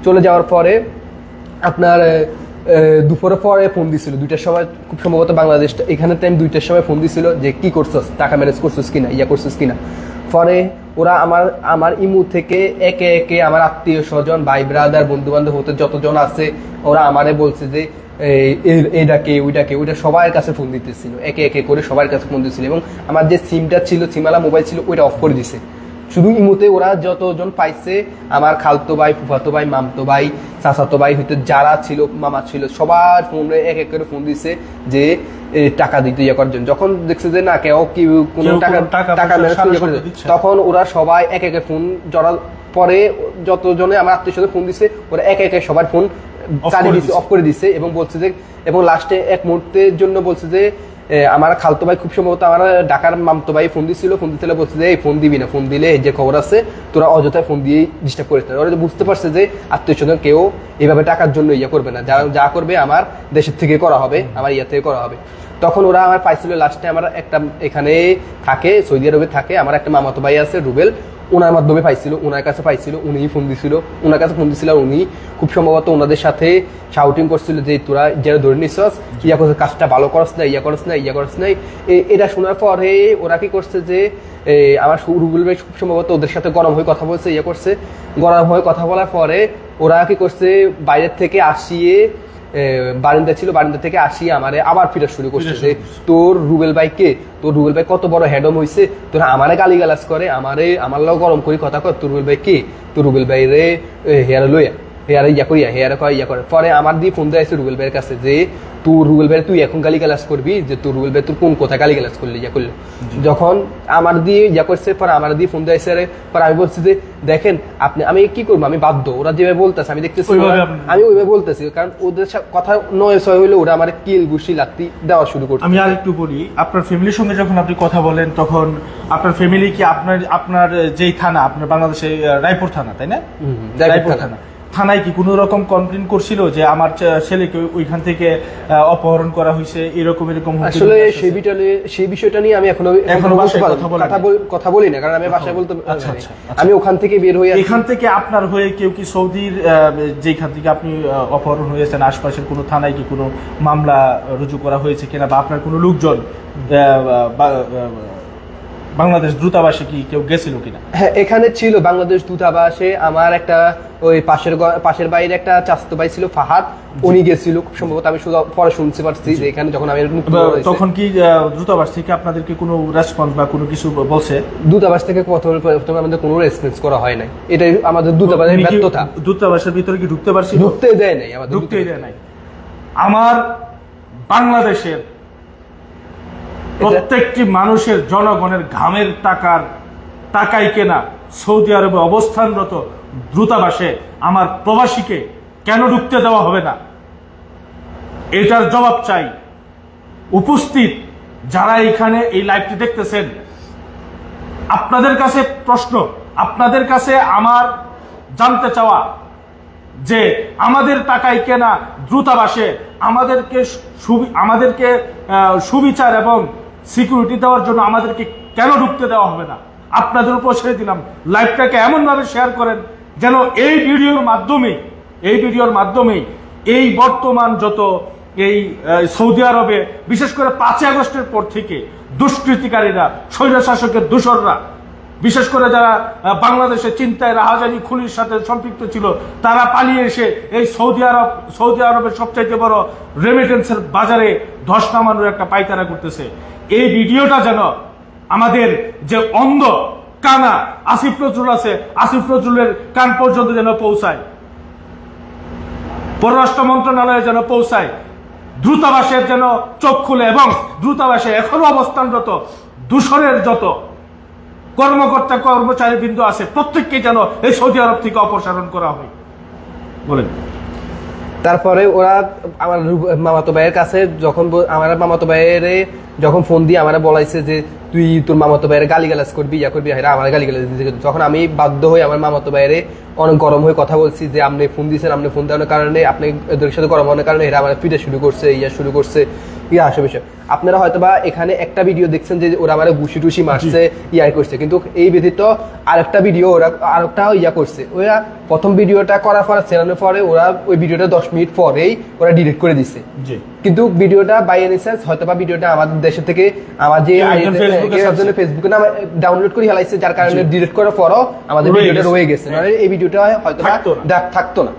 চলে যাওয়ার পরে আপনার দুপুরের পরে ফোন দিছিল 2টার সময়, খুব সম্ভবত বাংলাদেশ এখানে টাইম 2টার সময় ফোন দিছিল যে কি করছস, টাকা ম্যানেজ করছস কিনা, করছস কিনা। পরে ওরা আমার ইমু থেকে একে একে আমার আত্মীয় স্বজন ভাই ব্রাদার বন্ধু বান্ধব হতে যতজন আছে ওরা আমারে বলছে যে এইটাকে ওইটা সবার কাছে ফোন দিতেছিল, একে একে করে সবার কাছে ফোন দিচ্ছিল। এবং আমার যে সিমটা ছিল, সিমওয়ালা মোবাইল ছিল, ওইটা অফ করে দিছে। শুধু ইমুতে ওরা যতজন পাইছে, আমার খালতো ভাই, ফুফাতো ভাই, মামতো ভাই, চাচাতো ভাই হইতে যারা ছিল, মামা ছিল, সবার ফোনে এক এক করে ফোন দিছে যে টাকা দিতে করার জন্য। যখন দেখছে যে না কেউ কি কোনো টাকা ম্যানেজ করে, তখন ওরা সবাই এক একে ফোন জড়ার পরে যতজনে আমার আত্মীয় স্বজন ফোন দিছে, ওরা এক একে সবার ফোন অফ করে দিছে। এবং বলছে যে, এবং লাস্টে এক মুহূর্তের জন্য বলছে যে আমার খালতো ভাই, খুব সম্ভবত আমার ঢাকার মামতো ভাই ফোন দিচ্ছিল, বলছে যে এই ফোন দিবি না, ফোন দিলে যে খবর আছে তোরা অযথায় ফোন দিয়ে ডিস্টার্ব করিস না। ওরা বুঝতে পারছে যে আত্মীয় স্বজন কেউ এভাবে টাকার জন্য করবে না, যা করবে আমার দেশের থেকে করা হবে, আমার থেকে করা হবে। তখন ওরা আমার পাইছিল লাস্টে, আমার একটা এখানে থাকে, সৌদি আরবে থাকে, আমার একটা মামাতো ভাই আছে রুবেল, ওনার মাধ্যমে পাইছিল, ওনার কাছে পাইছিল, উনিই ফোন দিছিল, ওনার কাছে ফোন দিছিল। উনি খুব সম্ভবত ওনাদের সাথে শাউটিং করছিল যে তোরা যারা ধরে নিচ্ছস, করছে কাজটা ভালো করস না, করস না। এটা শোনার পরে ওরা কি করছে যে আমার রুবেল ভাই খুব সম্ভবত ওদের সাথে গরম হয়ে কথা বলছে, করছে। গরম হয়ে কথা বলার পরে ওরা কি করছে, বাইরের থেকে আসিয়ে বারিন্দা ছিল, বারিন্দা থেকে আসিয়ে আমারে আবার ফিরা শুরু করছে যে তোর রুবেল ভাই কত বড় হেডম হয়েছে, তোরা আমারে গালিগালাজ করে, আমার লোক গরম করে কথা কর, তোর রুবেল ভাই কে, তোর রুবেল ভাই রে হেয়ারে লইয়া, হেয়ারে করে। পরে আমার দিয়ে ফোন দেওয়া রুবেল ভাইয়ের কাছে যে তোর রুবেল ভাই তুই এখন গালিগালাজ করবি, যে তোর রুবেল ভাই তোর কোন কথা গালিগালাজ করলি, করলো। যখন আমার দিয়ে করছে, পরে আমার দিয়ে ফোন দেওয়া পরে আমি বলছি যে দেখেন আমি কি করবো, আমি বাধ্য, ওরা যেভাবে বলতেছে আমি দেখতেছি, আমি ওইভাবে বলতেছি, কারণ ওদের কথা নয় ছয় হইলে ওরা আমার কিল ঘুষি লাত্তি দেওয়া শুরু করছে। আমি আর একটু বলি, আপনার ফ্যামিলির সঙ্গে যখন আপনি কথা বলেন, তখন আপনার ফ্যামিলি কি আপনার যেই থানা, আপনার বাংলাদেশে রায়পুর থানা, তাই না? রায়পুর থানা, থানায় কি কোনো রকম কমপ্লেন করছিল যে আমার ছেলেকে ওইখান থেকে অপহরণ করা হয়েছে, এরকম? আসলে সেই বিষয়টা নিয়ে আমি এখনো কথা বলি না, কারণ আমি বাসায় বলতে, আমি ওখান থেকে বের হয়ে, এখান থেকে আপনার হয়ে কেউ কি সৌদির যেখান থেকে আপনি অপহরণ হয়েছেন আশপাশের কোনো থানায় কি কোনো মামলা রুজু করা হয়েছে কিনা, বা আপনার কোনো লোকজন বাংলাদেশ দূতাবাসে কি কেউ গেছিল কিনা? হ্যাঁ, এখানে ছিল বাংলাদেশ দূতাবাসে আমার একটা ওই পাশের বাইরে একটা চাস্তো ভাই ছিল ফাহাদ, উনি গেছিল খুব সম্ভবত, আমি পরে শুনতে পারছি যে এখানে যখন আমি তখন কি দূতাবাস থেকে আপনাদেরকে কোনো রেসপন্স বা কোনো কিছু বলছে? দূতাবাস থেকে প্রথমে আমাদের কোনো রেসপন্স করা হয় নাই, এটাই আমাদের দূতাবাসের ব্যর্থতা। দূতাবাসের ভিতরে কি ঢুকতে পারছি? ঢুকতে দেয় নাই, আমাদের ঢুকতে দেয় নাই। আমার বাংলাদেশের প্রত্যেকটি মানুষের জনগণের ঘামের টাকায় কেনা সৌদি আরবে অবস্থানরত দূতাবাসে আমার প্রবাসীকে কেন ঢুকতে দেওয়া হবে না? এটার জবাব চাই। উপস্থিত যারা এখানে এই লাইভটি দেখতেছেন, আপনাদের কাছে প্রশ্ন, আপনাদের কাছে আমার জানতে চাওয়া যে আমাদের টাকায় কেনা দূতাবাসে আমাদেরকে সুবিচার এবং সিকিউরিটি দেওয়ার জন্য আমাদেরকে কেন ঢুকতে দেওয়া হবে না? আপনাদের উপর ছেড়ে দিলাম, লাইভটাকে এমনভাবে শেয়ার করেন যেন এই ভিডিওর মাধ্যমে এই বর্তমান যত এই সৌদি আরবে বিশেষ করে 5 আগস্টের পর থেকে দুষ্কৃতিকারীরা, স্বৈরশাসকের দূষররা, বিশেষ করে যারা বাংলাদেশে চিন্তায় রাহাজানি খুনির সাথে সম্পৃক্ত ছিল, তারা পালিয়ে এসে এই সৌদি আরবের সবচাইতে বড় রেমিটেন্সের বাজারে ধস নামানোর একটা পায়তারা করতেছে। এই ভিডিওটা যেন আমাদের যে অন্ধ কানা আসিফ নজরুল আছে, আসিফ নজরুলের কান পর্যন্ত যেন পৌঁছায়, পররাষ্ট্র মন্ত্রণালয়ে যেন পৌঁছায়, দূতাবাসের যেন চোখ খুলে, এবং দূতাবাসে এখনো অবস্থানরত দূষণের যত কর্মকর্তা কর্মচারী বৃন্দ আছে প্রত্যেককে যেন এই সৌদি আরব থেকে অপসারণ করা হয়। বলেন। তারপরে ওরা আমার মামাতো ভাইয়ের কাছে যখন আমার মামাতো ভাইয়ের যখন ফোন দিয়ে আমার বলাইছে যে তুই তোর মামাতো ভাইয়ের গালিগালাজ করবি, ইয়া করবি, হ্যাঁ আমার গালিগালাজ দিতে, তখন আমি বাধ্য হয়ে আমার মামাতো ভাইয়ের অনেক গরম হয়ে কথা বলছি যে আপনি ফোন দিয়েছেন, আপনি ফোন দেওয়ার কারণে, আপনি এদের সাথে গরম হওয়ার কারণে এরা আমার পিঠে শুরু করছে, ইয়া শুরু করছে, ইয়া আসে বিষয়। আপনারা হয়তো বা এখানে একটা ভিডিও দেখছেন যে ওরা আমার ঘুষি টুসি মারছে, ইয়া করছে, কিন্তু এই ব্যতীত আরেকটা ভিডিও ওরা আরেকটা ইয়া করছে। ওরা প্রথম ভিডিওটা করার পর চ্যানেলের পরে ওরা ওই ভিডিওটা 10 মিনিট পরেই ওরা ডিলিট করে দিচ্ছে। কিন্তু ভিডিওটা বাই এনি চান্স হয়তো বা ভিডিওটা আমাদের দেশে থেকে আমার যে ফেসবুকে না ডাউনলোড করে হেলাইছে, যার কারণে ডিলিট করার পরও আমাদের ভিডিওটা রয়ে গেছে, নাহলে এই ভিডিওটা হয়তো থাকতো না।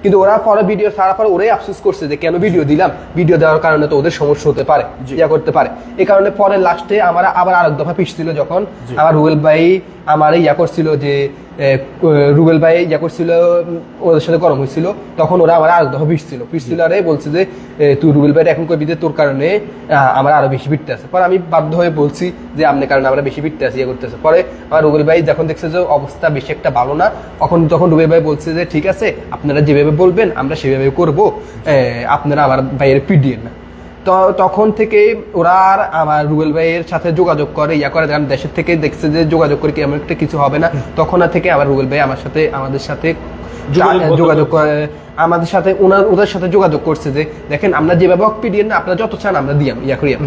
কিন্তু ওরা পরে ভিডিও ছাড়ার পর ওরাই আফসোস করছে যে কেন ভিডিও দিলাম, ভিডিও দেওয়ার কারণে তো ওদের সমস্যা হতে পারে, ইয়া করতে পারে। এই কারণে পরে লাস্টে আমরা আবার আরেক দফা পিছছিল, যখন আমার রুবেল ভাই আমার ইয়া করছিল যে রুবেল ভাই ইয়া করছিল, ওদের সাথে গরম হয়েছিল, তখন ওরা আমার আরেক দফা পিছছিল আরে বলছে যে তুই রুবেল ভাই এখন করবি যে তোর কারণে আমার আরো বেশি পিটতে আছে। পরে আমি বাধ্য হয়ে বলছি যে আপনার কারণে আমরা বেশি পিটতে আছি, ইয়ে করতেছে। পরে আমার রুবেল ভাই যখন দেখছে যে অবস্থা বেশি একটা ভালো না, তখন রুবেল ভাই বলছে যে ঠিক আছে আপনারা যেভাবে বলবেন আমরা সেভাবে করবো, আপনারা আমার ভাইয়ের পিডিয়েন না। তো তখন থেকে ওরা আর আমার রুবেল ভাইয়ের সাথে যোগাযোগ করে, ইয়া করে, দেশের থেকে দেখছে যে যোগাযোগ করে কি এমন একটা কিছু হবে না, তখন থেকে আমার রুবেল ভাই আমাদের সাথে যোগাযোগ করে, আমাদের সাথে ওদের সাথে যোগাযোগ করছে যে দেখেন আমরা যেভাবে পিডিএন না আপনারা যত চান আমরা দিয়াম, ইয়া করিয়াম।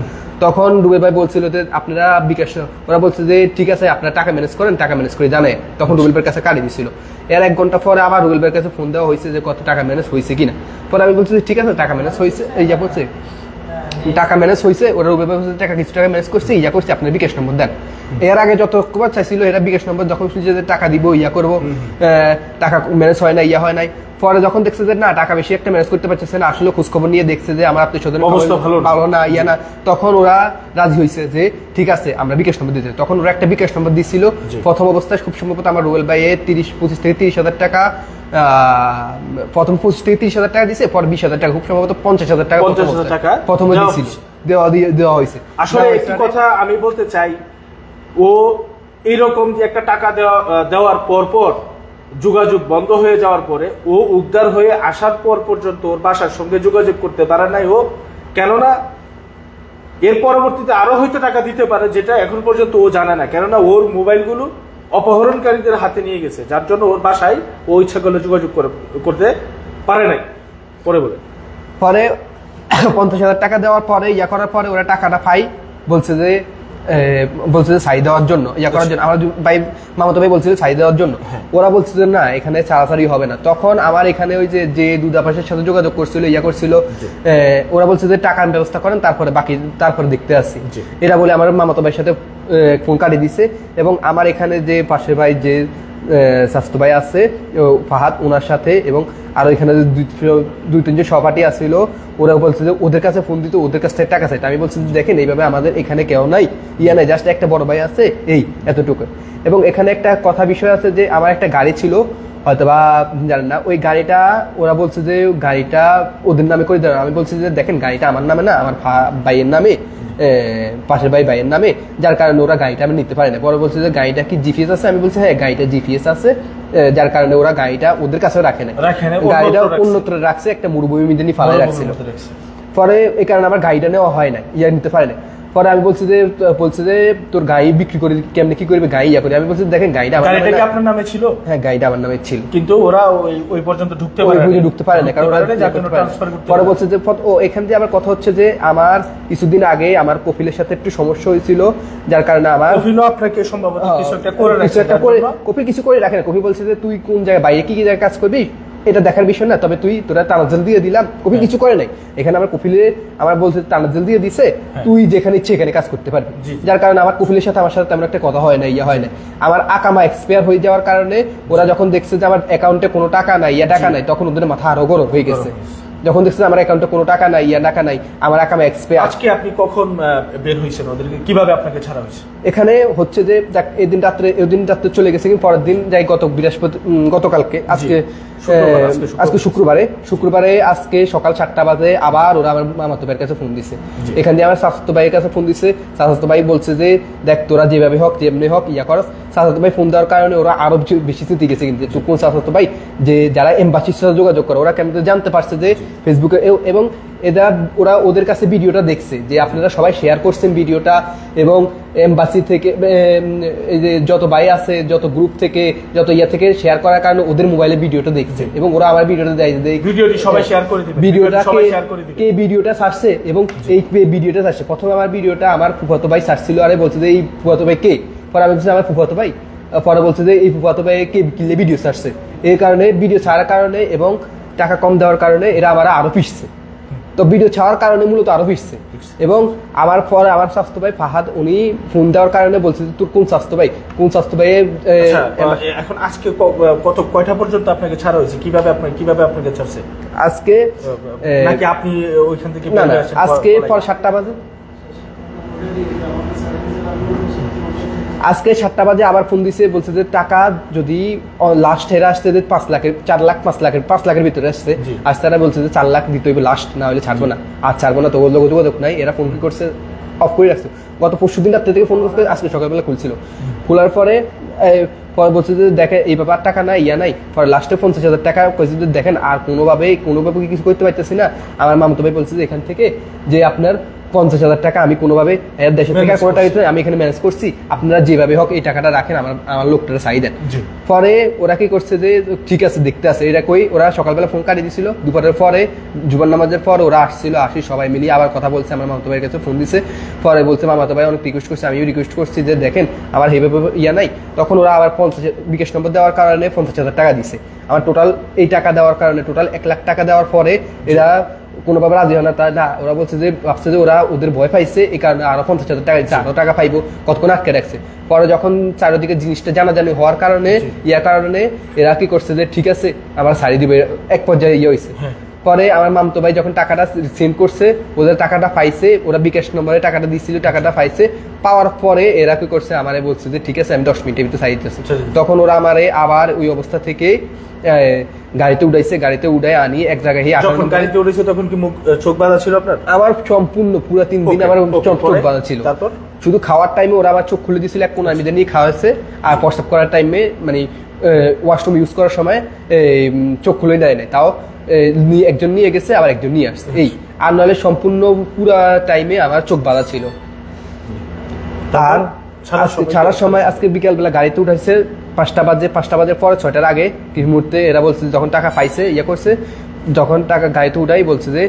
তখন রুবেল ভাই বলছিল যে আপনারা বিকাশ, ওরা বলছে যে ঠিক আছে আপনারা টাকা ম্যানেজ করেন, টাকা ম্যানেজ করে জানে। তখন রুবেল ভাইয়ের কাছে কাটি দিছিল। এর 1 ঘন্টা পরে আবার রুবেল ভাইয়ের কাছে ফোন দেওয়া হয়েছে যে কত টাকা ম্যানেজ হয়েছে কিনা। পরে আমি বলছি যে ঠিক আছে টাকা ম্যানেজ হয়েছে, ইয়া বলছে টাকা ম্যানেজ হয়েছে, ওরা রুবেল ভাই টাকা কিছু টাকা ম্যানেজ করছে, ইয়া করছে, আপনার বিকাশ নম্বর দেন। এর আগে যত কবার চাইছিল এরা বিকাশ নম্বর, যখন শুনছে যে টাকা দিব, ইয়া করবো, টাকা ম্যানেজ হয় না, ইয়া হয় নাই। পরে যখন দেখছে যে না টাকা বেশি একটা ম্যানেজ করতে পারছে না, আসলে খোঁজখবর নিয়ে দেখছে যে আমার আত্মীয় স্বজন ভালো না, ইয়া না, তখন ওরা রাজি হয়েছে যে ঠিক আছে আমরা বিকাশ নম্বর দিতে। তখন ওরা একটা বিকাশ নম্বর দিছিল। প্রথম অবস্থায় খুব সম্ভবত আমার রুবেল ভাইয়ে 25 থেকে 30,000 টাকা, প্রথম 25 থেকে 30,000 টাকা দিছে, পরে 20,000 টাকা, খুব সম্ভবত 50,000 টাকা প্রথমে দিছিল, দেওয়া হয়েছে। আসলে একটি কথা আমি বলতে চাই, ও এইরকম যে একটা টাকা দেওয়ার পর যোগাযোগ বন্ধ হয়ে যাওয়ার পরে ও উদ্ধার হয়ে আসার পর পর্যন্ত ওর বাসার সঙ্গে যোগাযোগ করতে পারে নাই ও, কেননা এর পরবর্তীতে আরো হয়তো টাকা দিতে পারে, যেটা এখন পর্যন্ত ও জানে না, কেননা ওর মোবাইলগুলো অপহরণকারীদের হাতে নিয়ে গেছে, যার জন্য ওর বাসায় ও ইচ্ছা করলে যোগাযোগ করতে পারে নাই। পরে 50,000 টাকা দেওয়ার পরে ইয়া করার পরে ওরা টাকাটা পাই, বলছে যে সাই দেওয়ার জন্য, ইয়া করার জন্য। আমার ভাই মামাতো ভাই বলছিল সাই দেওয়ার জন্য। ওরা বলছে যে না এখানে ছাড়াছাড়ি হবে না। তখন আমার এখানে ওই যে দুদাপাসের সাথে যোগাযোগ করছিল, ইয়া করছিল, ওরা বলছে যে টাকার ব্যবস্থা করেন, তারপরে দেখতে আসছি। এরা বলে আমার মামাতো ভাইয়ের সাথে ফোন কাটিয়ে দিছে। এবং আমার এখানে যে পাশের ভাই যে স্বাস্থ্য ভাই আছে ফাহাদ, ওনার সাথে, এবং আরো এখানে 2-3 জন সহপাঠী আসছিল, ওরা বলছে যে ওদের কাছে ফোন দিত, ওদের কাছ থেকে টাকা চাইতে। আমি বলছি দেখেন এইভাবে আমাদের এখানে কেউ নাই, ইয়া নাই, জাস্ট একটা বড় ভাই আছে, এই এতটুকু। এবং এখানে একটা কথা বিষয় আছে যে আমার একটা গাড়ি ছিল, হয়তোবা জানেন না, ওই গাড়িটা ওরা বলছে যে গাড়িটা ওদের নামে করে দেওয়া। আমি বলছি যে দেখেন গাড়িটা আমার নামে না, আমার ভাইয়ের নামে, পাশের ভাইয়ের নামে, যার কারণে ওরা গাড়িটা আমি নিতে পারি না। পরে বলছে যে গাড়িটা কি জিপিএস আছে? আমি বলছি হ্যাঁ গাড়িটা জিপিএস আছে, যার কারণে ওরা গাড়িটা ওদের কাছেও রাখে না, গাড়িটা অন্যত্র রাখছে, একটা মরুভূমি মিদিনী ফালায় রাখছিল। পরে এই কারণে আমার গাড়িটা নেওয়া হয় না, ইয়া নিতে পারে না। পরে আমি বলছি যে তোর গাড়ি বিক্রি করে কেমনে কি করবে, গাড়ি ইয়া করে। আমি বলছি দেখেন গাড়িটা আপনার নামে ছিল, হ্যাঁ গাড়িটা আমার নামে ছিল, কিন্তু ওরা ওই পর্যন্ত ঢুকতে পারে না, কারণ পরে বলছে যে এখান দিয়ে আমার কথা হচ্ছে যে আমার কিছুদিন আগে আমার কপিলের সাথে একটু সমস্যা হয়েছিল, যার কারণে আমার আপনাকে সম্ভবত কপিল কিছু করে রাখে না। কপি বলছে যে তুই কোন জায়গায় বাইরে কি জায়গায় কাজ করবি এটা দেখার বিষয় না, তবে তোরা তানাজ্জল দিয়ে দিলাম। কপিল কিছু করে নাই এখানে, আমার কপিলে আমার বলছে তানাজ্জল দিয়ে দিছে, তুই যেখানে ইচ্ছে এখানে কাজ করতে পারবি, যার কারণে আমার কপিলের সাথে আমার সাথে তেমন একটা কথা হয় না, ইয়া হয় না। আমার আকামা এক্সপায়ার হয়ে যাওয়ার কারণে ওরা যখন দেখছে যে আমার অ্যাকাউন্টে কোনো টাকা নাই, ইয়া টাকা নাই, তখন ওদের মাথা আরো গরম হয়ে গেছে। যখন দেখছে আমার অ্যাকাউন্টে কোনো টাকা নাই টাকা নাই, আমার অ্যাকাউন্ট এক্সপে আজকে আপনি কখন বের হয়েছেন, ওদেরকে কিভাবে আপনাকে ছাড়া হয়েছে? এখানে হচ্ছে যে দেখ এদিন রাত্রে চলে গেছে, কিন্তু পরের দিন যাই গতকালকে আজকে শুক্রবারে আজকে সকাল 7টা বাজে আবার ওরা আমার মামাতো ভাইয়ের কাছে ফোন দিছে। এখান দিয়ে আমার স্বাস্থ্য ভাইয়ের কাছে ফোন দিছে। স্বাস্থ্য ভাই বলছে যে দেখ তোরা যেভাবে হোক যেমনি হোক করস। স্বাস্থ্য ভাই ফোন দেওয়ার কারণে ওরা আরো বেশি চিন্তি গেছে, কিন্তু কোন স্বাস্থ্য ভাই যে যারা এমবাসির সাথে যোগাযোগ করে ওরা কেমন জানতে পারছে যে ফেসবুকে, এবং ওরা ওদের কাছে ভিডিওটা দেখছে যে আপনারা সবাই শেয়ার করছেন ভিডিওটা, এবং এমবাসি থেকে এই যে যত ভাই আছে যত গ্রুপ থেকে যত থেকে শেয়ার করার কারণে ওদের মোবাইলে ভিডিওটা দেখছে, এবং ওরা আমার ভিডিওটা ভিডিওটি সবাই শেয়ার করে দিবে, কে ভিডিওটা ছাড়ছে এবং এই ভিডিওটা ছাড়ছে। প্রথমে আমার ভিডিওটা আমার ফুফাতো ভাই ছাড়ছিল, আরে বলছে যে এই ফুফাতো ভাই কে, পরে আমি বলছি আমার ফুফাতো ভাই, পরে বলছে যে এই ফুফাতো ভাই কে কিনলে ভিডিও ছাড়ছে। এই কারণে ভিডিও ছাড়ার কারণে এবং টাকা কম দেওয়ার কারণে এরা আমার আরো পিছছে, তো ভিডিও ছাড়ার কারণে মূলত আরো পিছছে। এবং আমার পরে আমার স্বাস্থ্য ভাই ফাহাদ উনি ফোন দেওয়ার কারণে বলছে যে তোর কোন স্বাস্থ্য ভাই এখন আজকে কয়টা পর্যন্ত আপনাকে ছাড়া হয়েছে, কিভাবে আপনাকে ছাড়ছে আজকে, নাকি আপনি ওইখান থেকে না আজকে পরে 7টা বাজে, আজকে 7টা বাজে আবার ফোন দিছে, বলছে যে টাকা যদি লাস্ট হেরে আসছে যে 5 লাখের ভিতরে আসছে, আর তারা বলছে যে 4 লাখ দিতে হইবে লাস্ট, না হলে ছাড়বো না, আর ছাড়বো না, তো ওর যোগাযোগ নাই। এরা ফোন কি করছে অফ করে রাখছে, গত পরশু দিন রাত্রে থেকে ফোন করতে আজকে সকালবেলা খুলছিল, খোলার পরে বলছে যে দেখে এই ব্যাপার টাকা নাই নাই, পরে লাস্টে 50,000 টাকা কইছে যে দেখেন আর কোনোভাবে কিছু করতে পারতেছি না। আমার মামাতো ভাই বলছে যে এখান থেকে যে আপনার 50,000 টাকা আমি কোনোভাবে দেশের থেকে কোনো টাকা দিতে আমি এখানে ম্যানেজ করছি, আপনারা যেভাবে হোক এই টাকাটা রাখেন, আমার লোকটারা চাই দেন। পরে ওরা কি করছে যে ঠিক আছে দেখতে আছে এরা কই, ওরা সকালবেলা ফোন কাটিয়ে দিছিল, দুপুরের পরে জুবান নামাজের পর ওরা আসছিল, আসি সবাই মিলিয়ে আবার কথা বলছে, আমার মামাতো ভাইয়ের কাছে ফোন দিছে। পরে বলছে মামাতো ভাই অনেক রিকোয়েস্ট করছে, আমিও রিকোয়েস্ট করছি যে দেখেন আমার এইভাবে নাই, তখন ওরা আবার 50 বিকাশ নম্বর দেওয়ার কারণে 50,000 টাকা দিছে। আমার টোটাল এই টাকা দেওয়ার কারণে টোটাল 1 লাখ টাকা দেওয়ার পরে এরা কোনোভাবে রাজি হয় না, তাই না ওরা বলছে যে ভাবছে যে ওরা ওদের ভয় পাইছে, এই কারণে আরো 50,000 টাকা দিচ্ছে, আরো টাকা পাইবো, কতক্ষণ আটকে রাখছে। পরে যখন চারিদিকে জিনিসটা জানাজানি হওয়ার কারণে কারণে এরা কি করছে যে ঠিক আছে আমার সারি দিবে, এক পর্যায়ে হয়েছে। পরে আমার মামতো ভাই যখন টাকাটা সেন্ড করছে, ওদের টাকাটা পাইছে, ওরা বিকাশ নম্বরে টাকাটা দিচ্ছিল, টাকাটা পাইছে, পাওয়ার পরে এরা কি করছে আমারে বলছে যে ঠিক আছে আমি 10 মিনিটের ভিতরে সারি দিতেছি। তখন ওরা আমারে আবার ওই অবস্থা থেকে গাড়িতে উঠাইছে, গাড়িতে উঠাই আনি এক জায়গায়। যখন গাড়িতে উঠেছে তখন কি মুখ চোখ বাঁধা ছিল আপনার? আমার সম্পূর্ণ পুরো 3 দিন আমার চোখ বাঁধা ছিল। তারপর শুধু খাওয়ার টাইমে ওরা আমার চোখ খুলে দিয়েছিল, এক কোন আমি নিয়ে খাওয়াছে, আর প্রস্রাব করার টাইমে মানে ওয়াশরুম ইউজ করার সময় চোখ খুলে দেয় নাই, তাও একজন নিয়ে গেছে আবার একজন নিয়ে আসছে, এই আর নাহলে সম্পূর্ণ পুরা টাইমে আমার চোখ বাঁধা ছিল। আর ছাড়ার সময় আজকে বিকালবেলা গাড়িতে উঠাইছে 5টা বাজে পরে 6টার আগে কি মুহূর্তে এরা বলছে যখন টাকা পাইছে করছে, যখন টাকা গাড়িতে উঠাই বলছে যে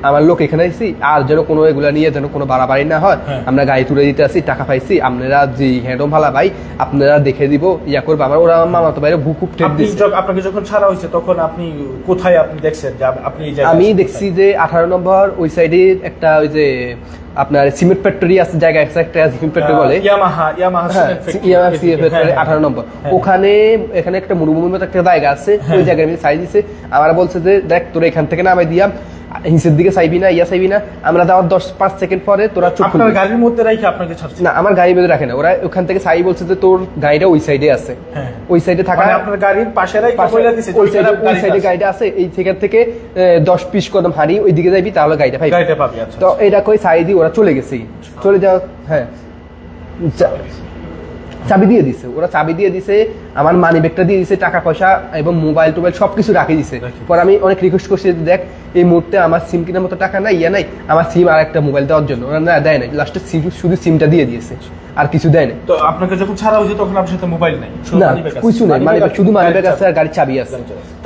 আমার লোক এখানে আইছি, আর যেন কোনো এগুলা নিয়ে যেন কোনো বাড়াবাড়ি না হয়, আমরা গাড়ি তুলে দিতে আসি, টাকা পাইছি, আপনারা যে হ্যান্ডম ভালা ভাই আপনারা দেখে দিব করবো। আমার ওরা মামাতো ভাইরে বুকুপ টেপ দিচ্ছে। আপনাকে যখন ছাড়া হয়েছে তখন আপনি কোথায় আপনি দেখছেন যে আপনি আমি দেখছি যে 18 নম্বর ওই সাইডে একটা ওই যে আপনার সিমেন্ট ফ্যাক্টরি আছে, জায়গা আছে একটা সিমেন্ট ফ্যাক্টরি বলে ইয়ামাহা 18 নম্বর, ওখানে এখানে একটা মরুভূমির মতো একটা জায়গা আছে, ওই জায়গায় আমি সাইজ দিছে। আমার বলছে যে দেখ তোরা এখান থেকে নামাই দিয়াম, হিংসের দিকে চাইবি না চাইবি না, আমরা যাওয়ার 10-5 সেকেন্ড পরে তোরা চোখ খুলবি। আপনার গাড়ির মধ্যে রাখি আপনাকে ছাড়ছে না, আমার গাড়ির মধ্যে রাখে না, ওরা ওখান থেকে চাই বলছে যে তোর গাড়িটা ওই সাইডে আছে, ওই সাইডে থাকা আপনার গাড়ির পাশে রাখি কইলা দিছে, ওই সাইডে গাড়িটা আছে, এই থেকে 10-20 কদম হাঁড়ি ওই দিকে যাবি তাহলে গাড়িটা পাবি। আচ্ছা। তো এটা কই চাই দি ওরা চলে গেছে, চলে যাও। হ্যাঁ চাবি দিয়ে দিছে, ওরা চাবি দিয়ে দিছে, আমার মানি ব্যাগটা দিয়ে দিছে, টাকা পয়সা এবং মোবাইল টোবাইল সবকিছু রাখি দিছে। পরে আমি অনেক রিকোয়েস্ট করছি দেখ এই মুহূর্তে আমার সিম কেনার মতো টাকা নাই নাই, আমার সিম আর একটা মোবাইল দেওয়ার জন্য, ওরা না দেয় নাই, লাস্টে শুধু সিমটা দিয়ে দিয়েছে, আর কিছু দেয় নাই। তো আপনাকে যখন ছাড়া হয়েছে তখন আপনার সাথে মোবাইল নাই? না কিছু নাই, শুধু মানি ব্যাগ আছে আর গাড়ির চাবি আছে।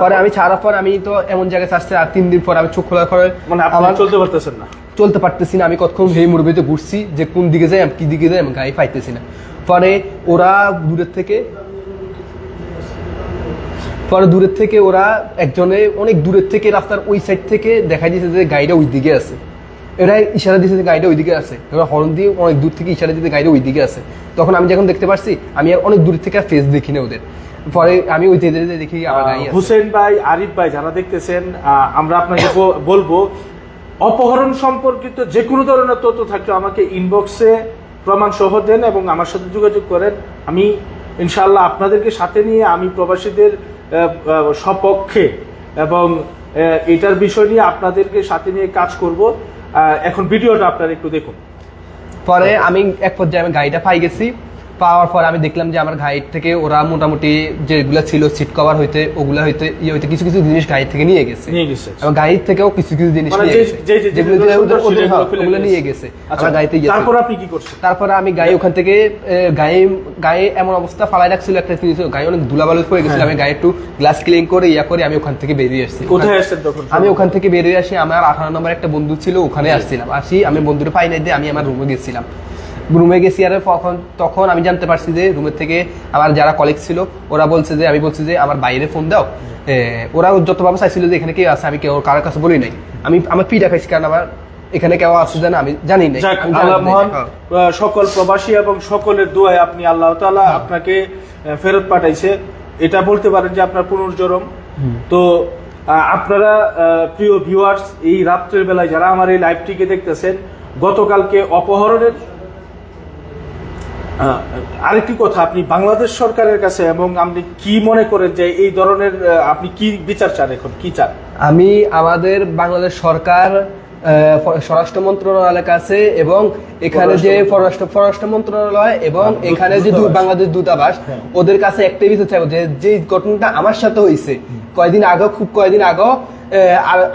পরে আমি ছাড়ার পর আমি তো এমন জায়গায় আসছে, আর 3 দিন পর আমি চোখ খোলার পরে মানে আপনি চলতে পারতেছেন না? চলতে পারতেছি না, আমি কতক্ষণ এই মুরবিতে ঘুরছি যে কোন দিকে যাই কি দিকে যাই আমি গাড়ি পাইতেছি না। পরে দূরের থেকে ওরা একজনে অনেক দূরের থেকে রাস্তার ওই সাইড থেকে দেখা দিয়েছে যে গাড়িটা ওই দিকে আছে, এরা ইশারা দিয়েছে যে গাড়িটা ওই দিকে আছে, ওরা হর্ন দিয়ে অনেক দূর থেকে ইশারা দিতে গাড়িটা ওই দিকে আছে। তখন আমি যখন দেখতে পারছি, আমি আর অনেক দূর থেকে ফেস দেখি না ওদের, পরে আমি ওই দেখি আমার গাড়ি আছে। হুসেন ভাই, আরিফ ভাই যারা দেখতেছেন, আমরা আপনাকে বলবো অপহরণ সম্পর্কিত যে কোনো ধরনের তথ্য থাকলে আমাকে ইনবক্সে প্রমাণ সহ দেন এবং আমার সাথে যোগাযোগ করেন। আমি ইনশাআল্লাহ আপনাদেরকে সাথে নিয়ে আমি প্রবাসীদের সপক্ষে এবং এটার বিষয় নিয়ে আপনাদেরকে সাথে নিয়ে কাজ করব। এখন ভিডিওটা আপনারা একটু দেখুন। পরে আমি এক পর্যায়ে আমি গাড়িটা পাই গেছি, পাওয়ার পর আমি দেখলাম যে আমার গাড়ি থেকে ওরা মোটামুটি যেগুলো ছিল সিট কভার হইতে ওগুলা হইতে কিছু কিছু জিনিস গাড়ি থেকে নিয়ে গেছে এবং গাড়ির থেকেও কিছু কিছু জিনিস ওগুলো নিয়ে গেছে আমার গাড়িতে। তারপর আপনি কি করছেন? তারপরে আমি গাড়ি ওখান থেকে গায়ে এমন অবস্থা ফালাই রাখছিল একটা জিনিস, গাড়ি অনেক ধুলাবালু পড়ে গেছিল। আমি গাড়ি একটু গ্লাস ক্লিন করে করে আমি ওখান থেকে বেরিয়ে আসছি। কোথায় আসছেন তখন? আমি ওখান থেকে বেরিয়ে আসি, আমার 18 নম্বর একটা বন্ধু ছিল, ওখানে আসছিলাম। আমি বন্ধুটা পাই নাই দিয়ে আমি আমার রুমে গেছিলাম। রুমে গেছি আর তখন আমি জানতে পারছি যে রুমের থেকে আমার যারা কলিগ ছিল ওরা বলছে যে, আমি বলছি যে আমার বাইরে ফোন দাও। ওরা যতভাবে চাইছিল যে এখানে কেউ আছে, আমি কেউ কারোর কাছে বলি নাই। আমি পিঠা খাইছি কারণ আমার এখানে কেউ আছে জানা আমি জানি না। সকল প্রবাসী এবং সকলের দোয়ায় আপনি আল্লাহ তাআলা আপনাকে ফেরত পাঠাইছে, এটা বলতে পারেন যে আপনার পুনর্জন্ম। তো আপনারা প্রিয় ভিউয়ার্স, এই রাত্রের বেলায় যারা আমার এই লাইভটিকে দেখতেছেন, গতকালকে অপহরণের আরেকটি কথা, আপনি বাংলাদেশ সরকারের কাছে এবং আপনি কি মনে করেন যে এই ধরনের আপনি কি বিচার চান, এখন কি চান? আমি আমাদের বাংলাদেশ সরকার, স্বরাষ্ট্র মন্ত্রণালয়ের কাছে এবং এখানে যে পররাষ্ট্র মন্ত্রণালয় এবং এখানে যে বাংলাদেশ দূতাবাস, ওদের কাছে একটাই বিষয় চাইবো যে ঘটনাটা আমার সাথে হয়েছে কয়েকদিন আগে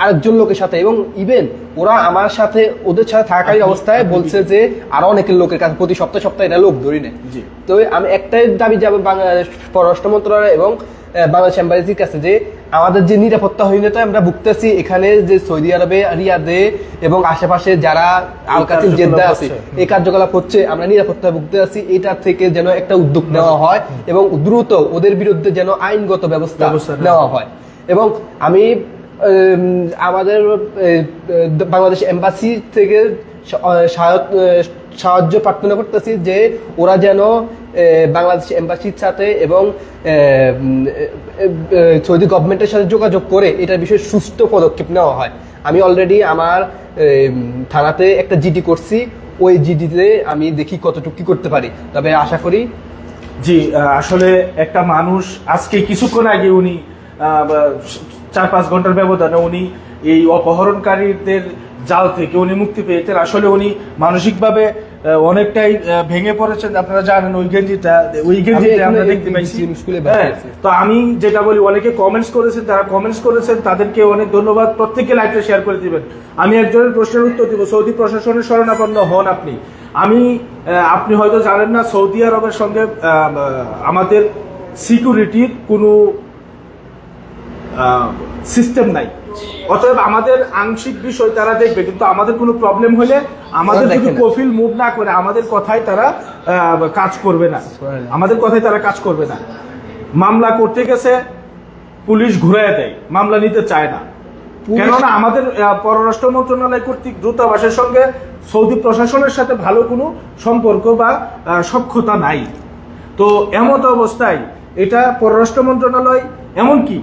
আরেকজন লোকের সাথে, এবং ইভেন ওরা আমার সাথে ওদের সাথে থাকাকালীন অবস্থায় বলছে যে আরো অনেকের লোকের কাছে প্রতি সপ্তাহে এটা লোক ধরি নেয়। তো আমি একটাই দাবি যাবো বাংলাদেশ পররাষ্ট্র মন্ত্রণালয় এবং বাংলাদেশ এম্বাসির কাছে যে আমাদের যে নিরাপত্তাহীনতা আমরা ভুগতেছি এখানে, যে সৌদি আরবে, রিয়াদে এবং আশেপাশে যারা আল কাতিল জেদ্দা আছে এই কার্যকলাপ হচ্ছে, আমরা নিরাপত্তা ভুগতে আছি, এটা থেকে যেন একটা উদ্যোগ নেওয়া হয় এবং দ্রুত ওদের বিরুদ্ধে যেন আইনগত ব্যবস্থা নেওয়া হয়। এবং আমি আমাদের বাংলাদেশ এম্বাসি থেকে সাহায্য প্রার্থনা করতেছি যে ওরা যেন বাংলাদেশ এম্বাসির সাথে এবং সৌদি গভর্নমেন্টের সাথে যোগাযোগ করে এটার বিষয়ে সুষ্ঠু পদক্ষেপ নেওয়া হয়। আমি অলরেডি আমার থানাতে একটা জিডি করছি, ওই জিডিতে আমি দেখি কতটুকু কি করতে পারি, তবে আশা করি। জি, আসলে একটা মানুষ আজকে কিছুক্ষণ আগে উনি 4-5 ঘন্টার ব্যবধানে উনি এই অপহরণকারীদের জাল থেকে উনি মুক্তি পেয়েছেন। আসলে উনি মানসিকভাবে অনেকটাই ভেঙে পড়েছেন। আপনারা জানেন ওই গেঞ্জিটা আমরা দেখতে পাইছি। তো আমি যেটা বলি, অনেকে কমেন্টস করেছেন, তাদেরকে অনেক ধন্যবাদ। প্রত্যেকে লাইভটা শেয়ার করে দিবেন। আমি একজনের প্রশ্নের উত্তর দিব। সৌদি প্রশাসনের শরণাপন্ন হন আপনি হয়তো জানেন না, সৌদি আরবের সঙ্গে আমাদের সিকিউরিটির কোনো সিস্টেম নাই। অতএব আমাদের আংশিক বিষয় তারা দেখবে, কিন্তু আমাদের কোনো প্রবলেম হলে আমাদের যদি কফিল মুভ না করে আমাদের কথায় তারা কাজ করবে না। মামলা করতে গেছে পুলিশ ঘুরাইয়া দেয়, মামলা নিতে চায় না, কেননা আমাদের পররাষ্ট্র মন্ত্রণালয় কর্তৃক দূতাবাসের সঙ্গে সৌদি প্রশাসনের সাথে ভালো কোনো সম্পর্ক বা সখ্যতা নাই। তো এমন অবস্থায় এটা পররাষ্ট্র মন্ত্রণালয়, এমনকি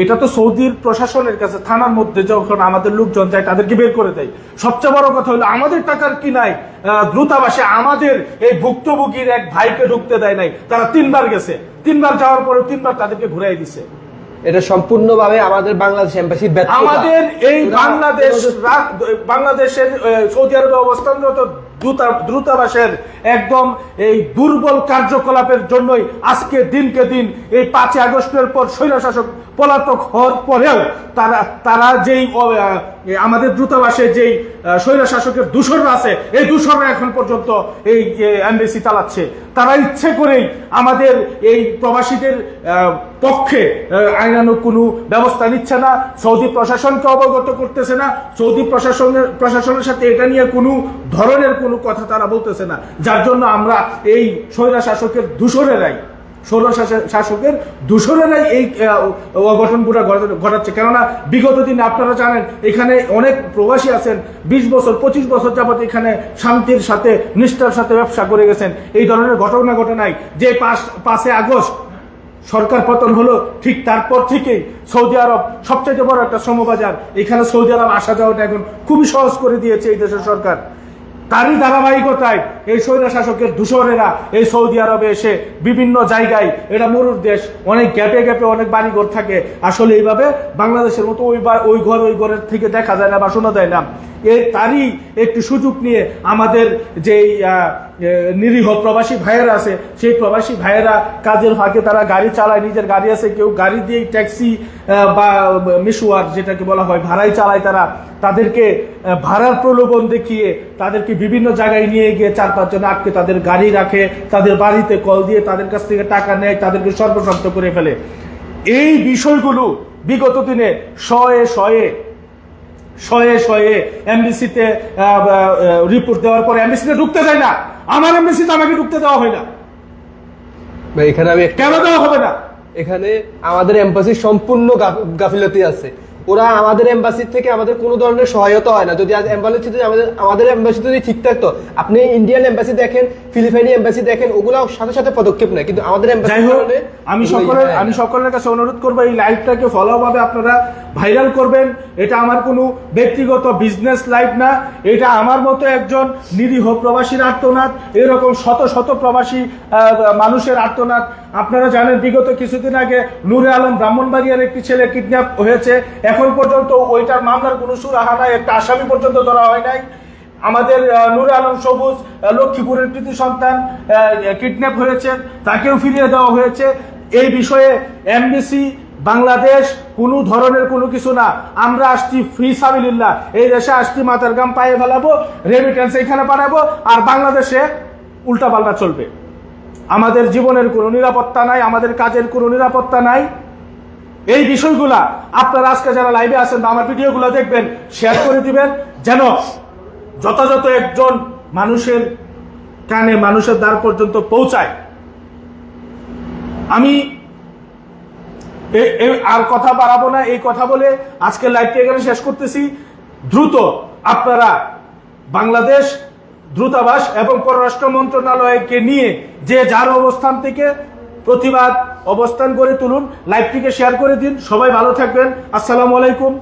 এটা তো সৌদির প্রশাসনের কাছে থানার মধ্যে যখন আমাদের লোকজন যায় তাদেরকে বের করে দেয়। সবচেয়ে বড় কথা হলো আমাদের টাকার কি নাই, দূতাবাসে আমাদের এই ভুক্তভোগীর এক ভাইকে ঢুকতে দেয় নাই। তারা 3বার গেছে, 3বার যাওয়ার পরে 3বার তাদেরকে ঘুরাই দিছে। এটা সম্পূর্ণভাবে আমাদের বাংলাদেশ এম্বাসির ব্যর্থতা। আমাদের এই বাংলাদেশের সৌদি আরবে অবস্থানরত দূতাবাসের একদম এই দুর্বল কার্যকলাপের জন্যই আজকে দিনকে দিন এই 5 আগস্টের পর স্বৈরশাসক পলাতক হওয়ার পরেও তারা যেই আমাদের দূতাবাসে যেই স্বৈরশাসকের দূষণরা আছে, এই দূষণরা এখন পর্যন্ত এই এমবেসি চালাচ্ছে। তারা ইচ্ছে করেই আমাদের এই প্রবাসীদের পক্ষে আইনানুগ কোনো ব্যবস্থা নিচ্ছে না, সৌদি প্রশাসনকে অবগত করতেছে না, সৌদি প্রশাসনের সাথে এটা নিয়ে কোনো ধরনের কোনো কথা তারা বলতেছে না, যার জন্য আমরা এই স্বৈরশাসকের দূষণেরাই এই অঘটনগুলো ঘটাচ্ছে। কেননা বিগত দিনে আপনারা জানেন এখানে অনেক প্রবাসী আছেন, 20 বছর 25 বছর যাবত এখানে শান্তির সাথে নিষ্ঠার সাথে ব্যবসা করে গেছেন। এই ধরনের ঘটনা ঘটে নাই যে 5 আগস্ট সরকার পতন হলো, ঠিক তারপর থেকেই সৌদি আরব সবচেয়ে বড় একটা শ্রমবাজার। এখানে সৌদি আরব আসা যাওয়াটা এখন খুবই সহজ করে দিয়েছে এই দেশের সরকার। তারই ধারাবাহিকতায় এই স্বৈর শাসকের দূষণেরা এই সৌদি আরবে এসে বিভিন্ন জায়গায়, এটা মরুর দেশ, অনেক গ্যাপে গ্যাপে অনেক বাড়িঘর থাকে। আসলে এইভাবে বাংলাদেশের মতো ওই ঘরের থেকে দেখা যায় না বা শোনা যায় না। তারই একটি সুযোগ নিয়ে আমাদের যেই নিরীহ প্রবাসী ভাইয়েরা আছে, সেই প্রবাসী ভাইয়েরা কাজের ফাঁকে তারা গাড়ি চালায়, নিজের গাড়ি আছে, কেউ গাড়ি দিয়ে ট্যাক্সি বা মিশুয়ার যেটাকে বলা হয় ভাড়ায় চালায়। তাদেরকে ভাড়ার প্রলোভন দেখিয়ে তাদেরকে বিভিন্ন জায়গায় নিয়ে গিয়ে 4-5 জন আটকে তাদের গাড়ি রাখে, তাদের বাড়িতে কল দিয়ে তাদের কাছ থেকে টাকা নেয়, তাদেরকে সর্বশান্ত করে ফেলে। এই বিষয়গুলো বিগত দিনে শয়ে এমবিসিতে রিপোর্ট দেওয়ার পরে এমবিসিতে ঢুকতে যায় না। আমার এমবিসিতে আমাকে ঢুকতে দেওয়া হয় না। এখানে আমি কেন দেওয়া হবে না? এখানে আমাদের এম্বাসির সম্পূর্ণ গাফিলতি আছে। ওরা আমাদের এম্বাসি থেকে আমাদের কোনো ধরনের সহায়তা হয় না। যদি আমাদের এম্বাসি যদি ঠিক থাকতো, আপনি ইন্ডিয়ান এম্বাসি দেখেন, ফিলিপাইনি এম্বাসি দেখেন, ওগুলো সাথে সাথে পদক্ষেপ নেয়, কিন্তু আমাদের আমি সকলের কাছে অনুরোধ করবো এই লাইভটাকে ফলো ভাবে আপনারা ভাইরাল করবেন। এটা আমার কোনো ব্যক্তিগত বিজনেস লাইভ না, এটা আমার মতো একজন নিরীহ প্রবাসীর আর্তনাদ, এরকম শত শত প্রবাসী মানুষের আর্তনাদ। আপনারা জানেন বিগত কিছুদিন আগে নূরে আলম ব্রাহ্মণবাড়িয়ার একটি ছেলে কিডন্যাপ হয়েছে, এখন পর্যন্ত ওইটার মামলার কোনো সুরাহা নাই, একটা আসামি পর্যন্ত ধরা হয় নাই। আমাদের নূরে আলম সবুজ লক্ষ্মীপুরের কৃতি সন্তান কিডন্যাপ হয়েছে, তাকেও ফিরিয়ে দেওয়া হয়েছে। এই বিষয়ে এমবিসি বাংলাদেশ কোনো ধরনের কোনো কিছু না। আমরা আসছি ফ্রি সাবিলিল্লাহ, এই দেশে আসছি মাথার গাম পায়ে ফেলাবো, রেমিটেন্স এখানে পাঠাবো, আর বাংলাদেশে উল্টাপাল্টা চলবে। আমাদের জীবনের কোনো নিরাপত্তা নাই, আমাদের কাজের কোনো নিরাপত্তা নাই। এই বিষয়গুলা আপনারা আজকে যারা লাইভে আছেন বা আমার ভিডিওগুলো দেখবেন, শেয়ার করে দিবেন, যেন যথাযথ একজন মানুষের কানে, মানুষের দ্বার পর্যন্ত পৌঁছায়। আমি আর কথা বাড়াবো না, এই কথা বলে আজকে লাইভটি এখানে শেষ করতেছি। দ্রুত আপনারা বাংলাদেশ দূতাবাস এবং পররাষ্ট্র মন্ত্রণালয়কে নিয়ে যে যার অবস্থান থেকে প্রতিবাদ অবস্থান গড়ে তুলুন। লাইভটিকে শেয়ার করে দিন। সবাই ভালো থাকবেন। আসসালামু আলাইকুম।